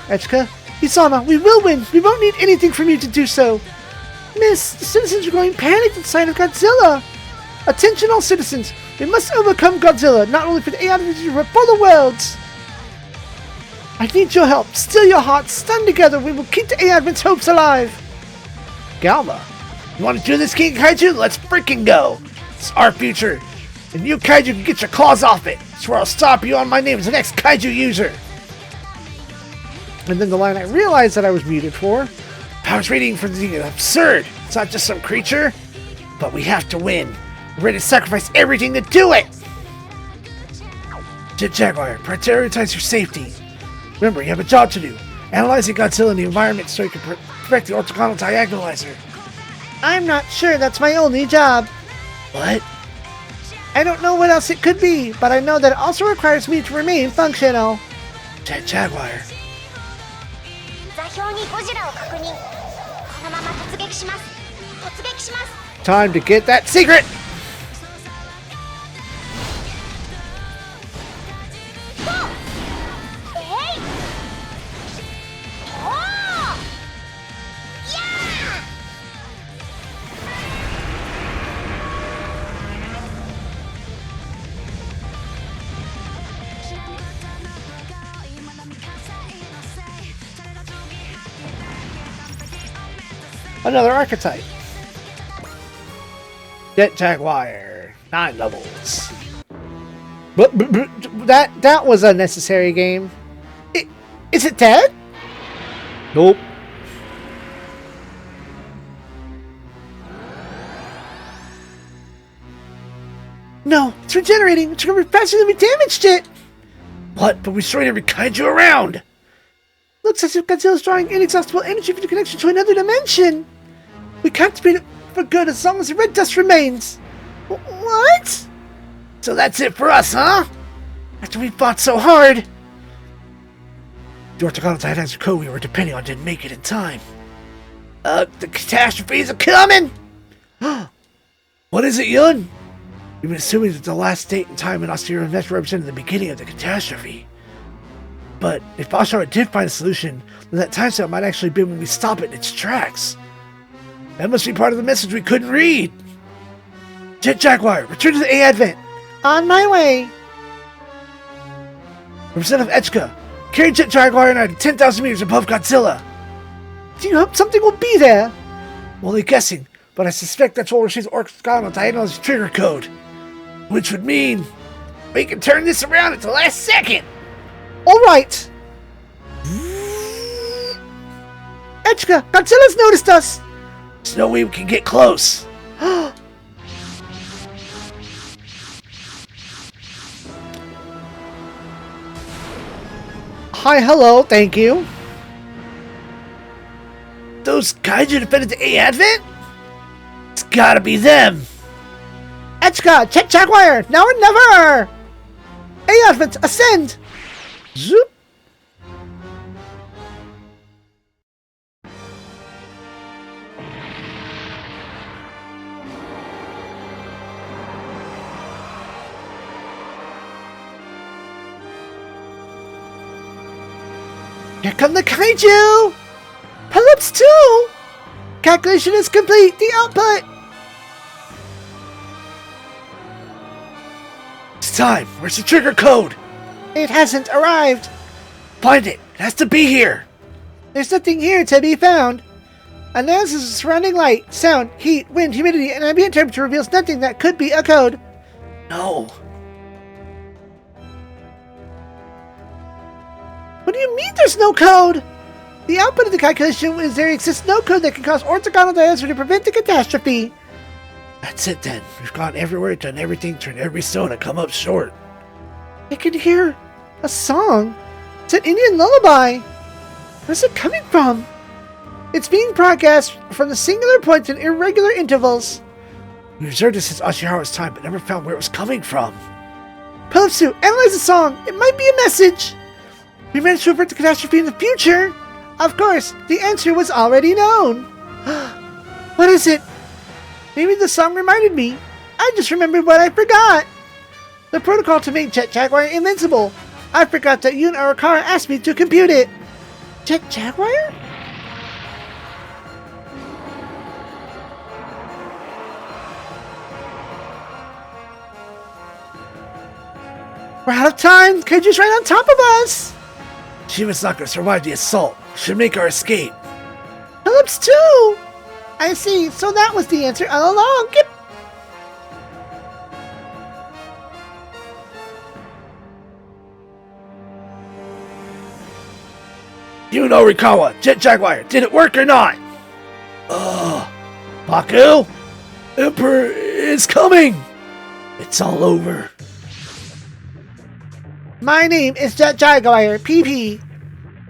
Echika, Isana, we will win. We won't need anything from you to do so. Miss, the citizens are growing panicked at the sight of Godzilla. Attention all citizens. We must overcome Godzilla, not only for the AI division, but for the worlds. I need your help. Still your hearts. Stand together. We will keep the AI advent's hopes alive. Galma, you want to do this, King Kaiju? Let's freaking go. It's our future. And you, Kaiju, can get your claws off it. Swear I'll stop you on my name as the next Kaiju user. And then the line I realized that I was muted for. I was reading for the absurd. It's not just some creature, but we have to win. We're ready to sacrifice everything to do it. Jet Jaguar, prioritize your safety. Remember, you have a job to do. Analyzing Godzilla in the environment so you can perfect the orthogonal diagonalizer. I'm not sure that's my only job. What? I don't know what else it could be, but I know that it also requires me to remain functional. Jet Jaguar. Time to get that secret! Another archetype. Jet Jaguar. 9 levels. But that was a necessary game. Is it dead? Nope. No, it's regenerating. It's recovered faster than we damaged it. What? But we destroyed every kaiju around. Looks as if Godzilla's drawing inexhaustible energy for the connection to another dimension. We can't activate it for good as long as the red dust remains. What? So that's it for us, huh? After we fought so hard. The orthogonal Titans code we were depending on didn't make it in time. The catastrophes are coming! What is it, Yun? You've been assuming that the last date and time in austere events represented the beginning of the catastrophe. But if Ashara did find a solution, then that time step might actually be when we stop it in its tracks. That must be part of the message we couldn't read. Jet Jaguar, return to the A Advent. On my way. Representative Echka, carry Jet Jaguar and I to 10,000 meters above Godzilla. Do you hope something will be there? I'm only guessing, but I suspect that's what will receive the orthogonal diagonal's trigger code. Which would mean we can turn this around at the last second. Alright. Echka, Godzilla's noticed us. There's no way we can get close. Hi, hello, thank you. Those kaiju defended the A Advent? It's gotta be them. Echka, check Jaguar, now or never. A Advent, ascend. Zoop. Here come the kaiju! Pelops 2! Calculation is complete! The output! It's time! Where's the trigger code? It hasn't arrived! Find it! It has to be here! There's nothing here to be found. Analysis of surrounding light, sound, heat, wind, humidity, and ambient temperature reveals nothing that could be a code. No. What do you mean there's no code? The output of the calculation is there exists no code that can cause orthogonal diameter to prevent the catastrophe. That's it then. We've gone everywhere, done everything, turned every stone, and come up short. I can hear a song. It's an Indian lullaby. Where's it coming from? It's being broadcast from the singular points in irregular intervals. We observed it since Ashihara's time, but never found where it was coming from. Pelops, analyze the song. It might be a message. We managed to avert the catastrophe in the future. Of course, the answer was already known. What is it? Maybe the song reminded me. I just remembered what I forgot. The protocol to make Jet Jaguar invincible. I forgot that Yun Arakawa asked me to compute it. Jet Jaguar? We're out of time. Kaiju's right on top of us. Shimasaka survived the assault. Should make our escape. Pelops 2! I see, so that was the answer all along. Yep. Yun Arakawa, Jet Jaguar, did it work or not? Baku? Emperor is coming! It's all over. My name is Jet Jaguar, PP.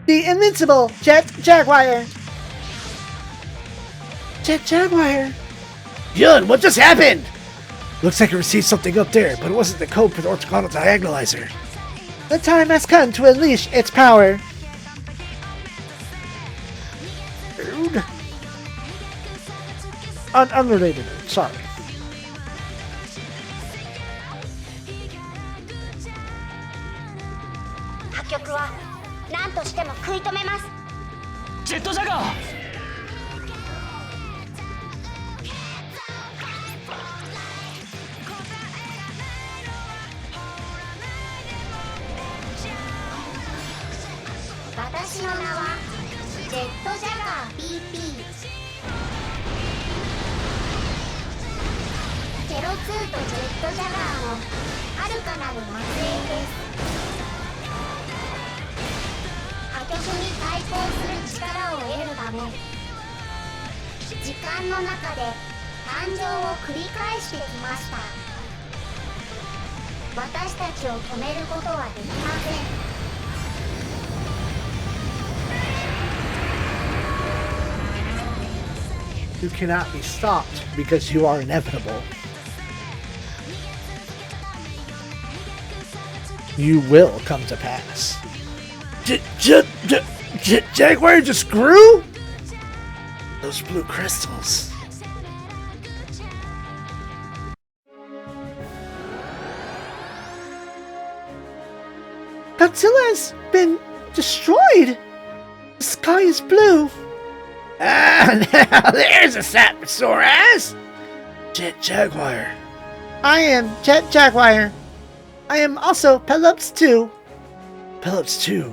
The invincible Jet Jaguar. Jet Jaguar. Yun, what just happened? Looks like I received something up there, but it wasn't the code for the orthogonal diagonalizer. The time has come to unleash its power. Rude. Unrelated, sorry. Jet Jaguar! ゼロ2とジェットジャガーの遥かなる末裔です。破局に対抗する力を得るため、時間の中で誕生を繰り返してきました。私たちを止めることはできません。You cannot be stopped because you are inevitable. You will come to pass. Jaguar just grew? Those blue crystals. Godzilla has been destroyed. The sky is blue. Ah, now there's a Sapsasaurus! Jet Jaguar. I am Jet Jaguar. I am also Pelops 2. Pelops 2?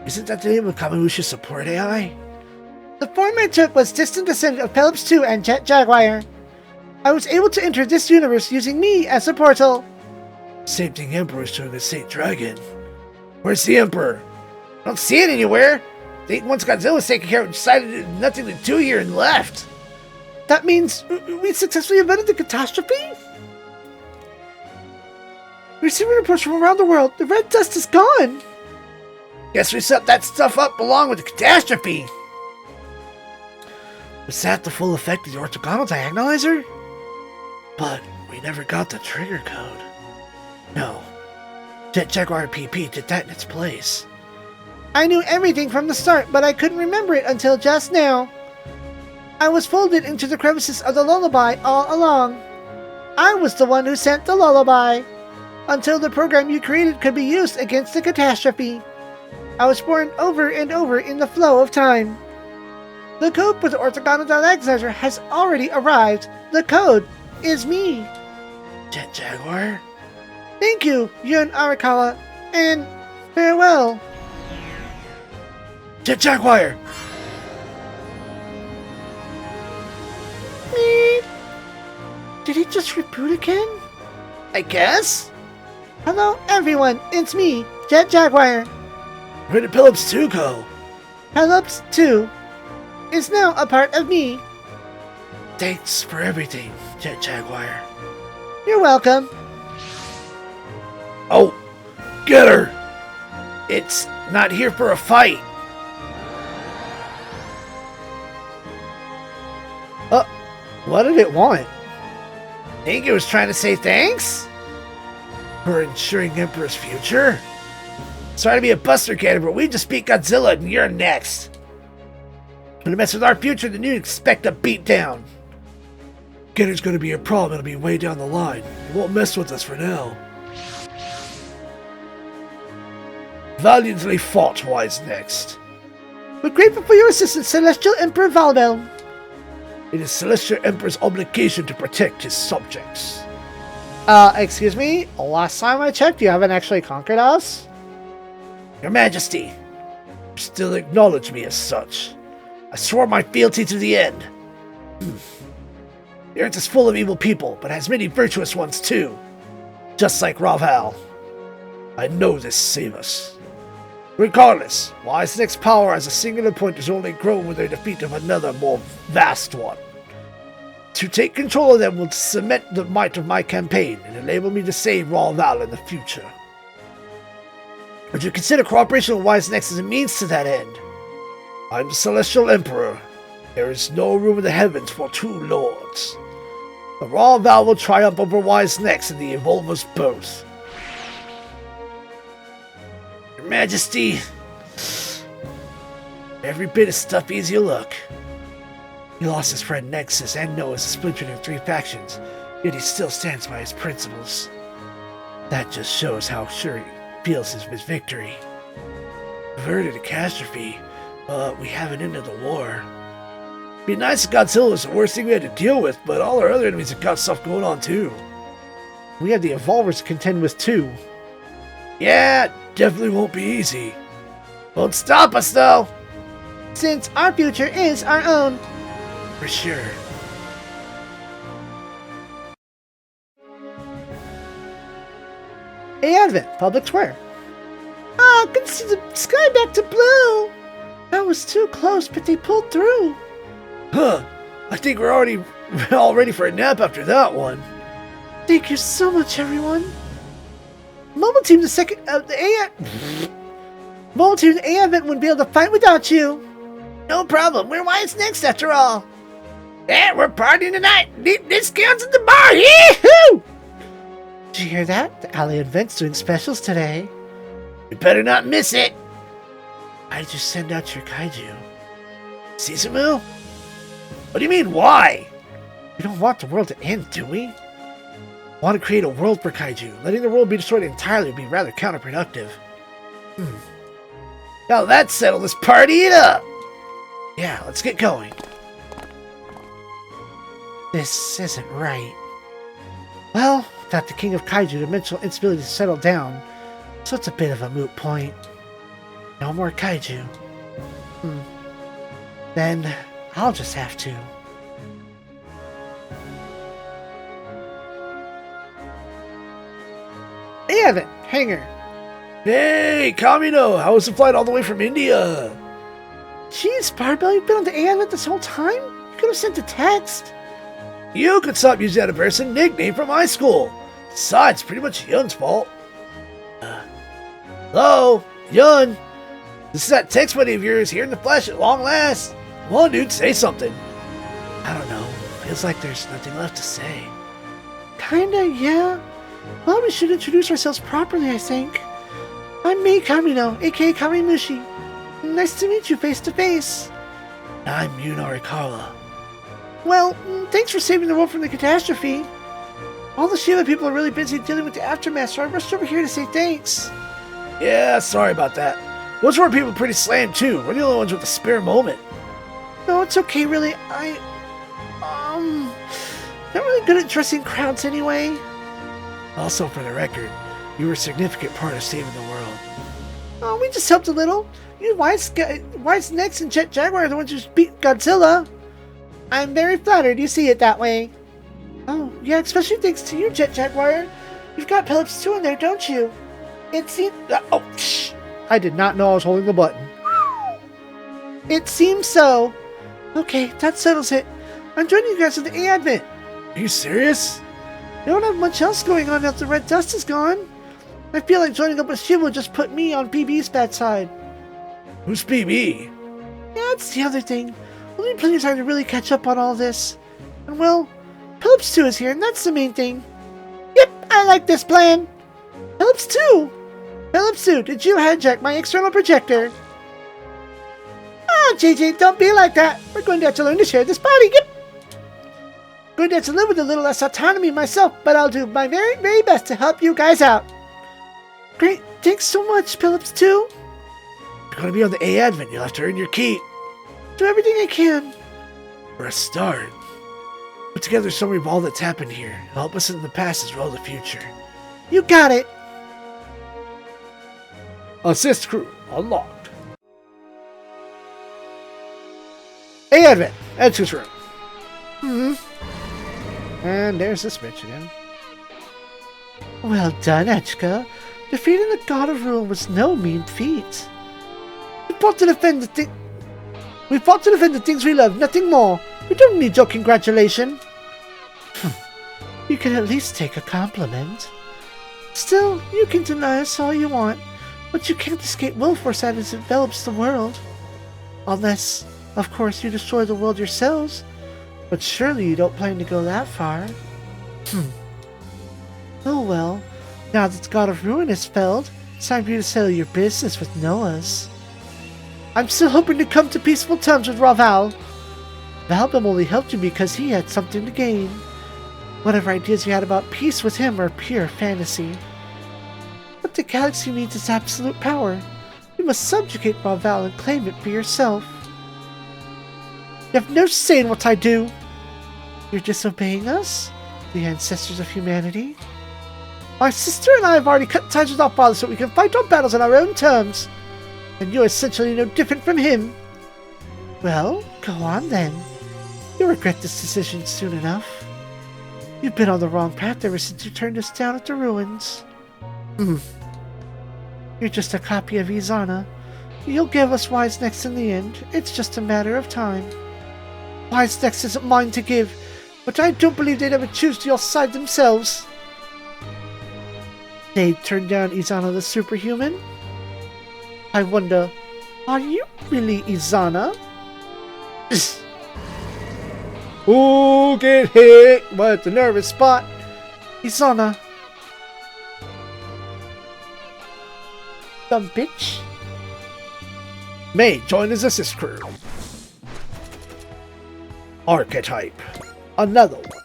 Isn't that the name of Kamemusha's support AI? The form I took was distant descendant of Pelops 2 and Jet Jaguar. I was able to enter this universe using me as a portal. Same thing Emperor's doing with Saint Dragon. Where's the Emperor? I don't see it anywhere. I think once Godzilla was taken care of, decided nothing to do here and left. That means we successfully averted the catastrophe? Receiving reports from around the world, the red dust is gone. Guess we set that stuff up along with the catastrophe. Was that the full effect of the orthogonal diagonalizer? But we never got the trigger code. No. Jet Jaguar PP did that in its place. I knew everything from the start, but I couldn't remember it until just now. I was folded into the crevices of the lullaby all along. I was the one who sent the lullaby. Until the program you created could be used against the catastrophe. I was born over and over in the flow of time. The code for the orthogonal diagonalizer has already arrived. The code is me. Jet Jaguar? Thank you, Yun Arakawa, and farewell. Jet Jaguar! Meep. Did he just reboot again? I guess? Hello everyone, it's me, Jet Jaguar. Where did Pelops 2 go? Pelops 2 is now a part of me. Thanks for everything, Jet Jaguar. You're welcome. Oh, get her! It's not here for a fight. What did it want? Think it was trying to say thanks? For ensuring Emperor's future? Sorry to be a buster cannon, but we just beat Godzilla and you're next. When it mess with our future, then you expect a beatdown. Getter's gonna be a problem, it'll be way down the line. It won't mess with us for now. Valiantly fought, Wise next. We're grateful for your assistance, Celestial Emperor Valbel. It is Celestial Emperor's obligation to protect his subjects. Excuse me? Last time I checked, you haven't actually conquered us? Your Majesty, you still acknowledge me as such. I swore my fealty to the end. The earth is full of evil people, but has many virtuous ones too. Just like Raval. I know this save us. Regardless, Wise Next power as a singular point has only grown with their defeat of another more vast one. To take control of them will cement the might of my campaign and enable me to save Raval in the future. Would you consider cooperation with Wise Next as a means to that end? I'm the Celestial Emperor. There is no room in the heavens for two lords. The Raval will triumph over Wise Next in the Evolver's birth. Your Majesty, every bit as stuffy as you look. He lost his friend Nexus and Noah as a splintered into 3 factions, yet he still stands by his principles. That just shows how sure he feels of his victory. Averted a catastrophe, but we haven't ended the war. Be nice if Godzilla was the worst thing we had to deal with, but all our other enemies have got stuff going on too. We have the Evolvers to contend with too. Yeah, definitely won't be easy. Won't stop us though! Since our future is our own. For sure. Advent, Public Square. Ah, couldn't see the sky back to blue. That was too close, but they pulled through. Huh. I think we're all ready for a nap after that one. Thank you so much, everyone. Mobile Team the second the A Mobile Team the A event wouldn't be able to fight without you. No problem. We're wise next after all. Yeah, we're partying tonight. Need discounts at the bar. Yee-hoo! Did you hear that? The Alley Event's doing specials today. You better not miss it. Why did you send out your kaiju? Sisamu? What do you mean, why? We don't want the world to end, do we? Want to create a world for kaiju. Letting the world be destroyed entirely would be rather counterproductive. Now that's settled. Let's party it up. Yeah, let's get going. This isn't right. Well, without the King of Kaiju, dimensional instability to settle down, so it's a bit of a moot point. No more kaiju. Then I'll just have to. Yeah, then, hangar. Hey, Kamino, how was the flight all the way from India? Jeez, Barbell, you've been on the AIVent this whole time? You could have sent a text. You could stop using that embarrassing nickname from my school. Besides, pretty much Yun's fault. Hello, Yun. This is that text buddy of yours here in the flesh at long last. Come on, dude, say something. I don't know. Feels like there's nothing left to say. Kinda, yeah. Well, we should introduce ourselves properly, I think. I'm Mei Kamino, aka Kamimushi. Nice to meet you face to face. I'm Yunarikawa. Well, thanks for saving the world from the catastrophe. All the Shiva people are really busy dealing with the aftermath, so I rushed over here to say thanks. Yeah, sorry about that. Most of our people are pretty slammed too. We're the only ones with a spare moment. No, it's okay, really. Not really good at dressing crowds anyway. Also, for the record, you were a significant part of saving the world. Oh, we just helped a little. You Wise Necks and Jet Jaguar are the ones who beat Godzilla. I'm very flattered you see it that way. Oh, yeah, especially thanks to you, Jet Jaguar. You've got Pelops too in there, don't you? It seems... I did not know I was holding the button. It seems so. Okay, that settles it. I'm joining you guys at the Advent. Are you serious? I don't have much else going on now that the red dust is gone. I feel like joining up with Shiva would just put me on BB's bad side. Who's BB? Yeah, that's the other thing. We'll need plenty of time to really catch up on all this. And well, Pelops 2 is here, and that's the main thing. Yep, I like this plan. Pelops 2? Pelops 2, did you hijack my external projector? Ah, JJ, don't be like that. We're going to have to learn to share this body. Yep. Going to have to live with a little less autonomy myself, but I'll do my very, very best to help you guys out. Great, thanks so much, Pelops 2. You're going to be on the Advent. You'll have to earn your keep. Do everything I can. For a start, put together a summary of all that's happened here. It'll help us in the past as well as the future. You got it. Assist crew unlocked. Advent, entrance room. And there's the switch again. Well done, Echka. Defeating the God of Ruin was no mean feat. We fought to defend the things we love, nothing more. We don't need your congratulation. You can at least take a compliment. Still, you can deny us all you want, but you can't escape Willforce as it envelops the world. Unless, of course, you destroy the world yourselves. But surely you don't plan to go that far. Oh well, now that the God of Ruin is felled, it's time for you to settle your business with Noah's. I'm still hoping to come to peaceful terms with Raval. Valbam only helped you because he had something to gain. Whatever ideas you had about peace with him are pure fantasy. What the galaxy needs is absolute power. You must subjugate Raval and claim it for yourself. You have no say in what I do. You're disobeying us, the ancestors of humanity. My sister and I have already cut ties with our father so we can fight our battles on our own terms. And you're essentially no different from him. Well, go on then. You'll regret this decision soon enough. You've been on the wrong path ever since you turned us down at the ruins. You're just a copy of Izana. You'll give us Wise Next in the end. It's just a matter of time. Wise Next isn't mine to give, but I don't believe they'd ever choose your side themselves. They'd turn down Izana the superhuman? I wonder, are you really Izana? Ooh, get hit with the nervous spot. Izana. Dumb bitch. May, join his assist crew. Archetype. Another one.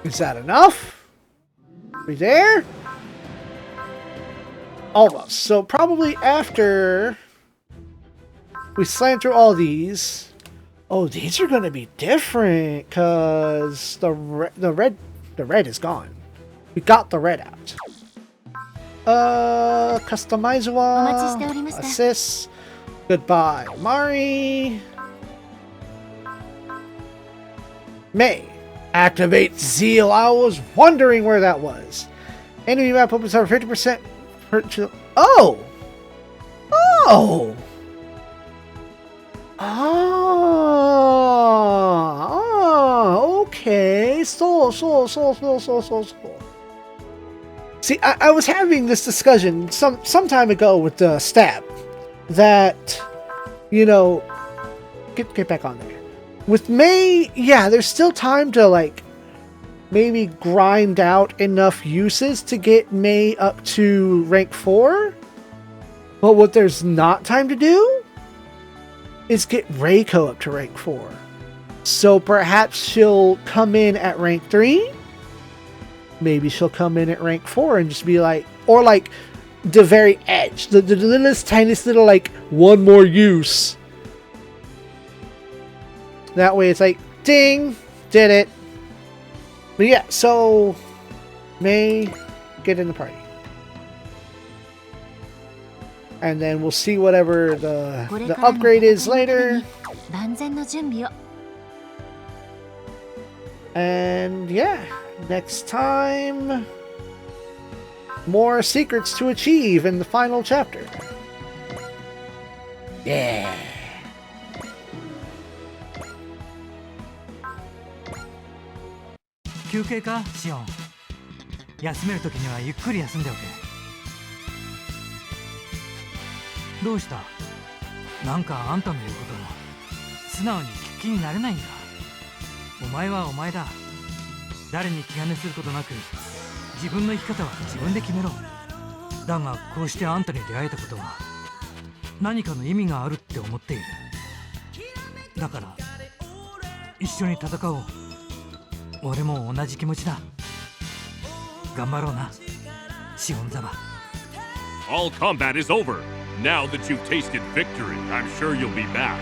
Is that enough? We there? Almost. So probably after we slam through all these. Oh, these are going to be different because the red is gone. We got the red out. Customizawa, assist. Goodbye, Mari. May. Activate Zeal. I was wondering where that was. Enemy map opens up 50%. Oh! Oh! Oh! Okay. Soul. See, I was having this discussion some time ago with the stab that, you know, get back on there. With May, yeah, there's still time to, like, maybe grind out enough uses to get May up to rank 4. But what there's not time to do is get Reiko up to rank 4. So perhaps she'll come in at rank 3. Maybe she'll come in at rank 4 and just be like, or like the very edge, the littlest, tiniest little, like, one more use. That way it's like, ding, did it. But yeah, so May, get in the party. And then we'll see whatever the upgrade is later. And yeah, next time, more secrets to achieve in the final chapter. Yeah.休憩かシオン。休めるときにはゆっくり休んでおけ。どうした？なんかあんたの言うことも素直に聞く気になれないんだ。お前はお前だ。誰に気兼ねすることなく自分の生き方は自分で決めろ。だがこうしてあんたに出会えたことは何かの意味があるって思っている。だから一緒に戦おう。俺も同じ気持ちだ。頑張ろうな、シオンザバ。 All combat is over. Now that you've tasted victory, I'm sure you'll be back.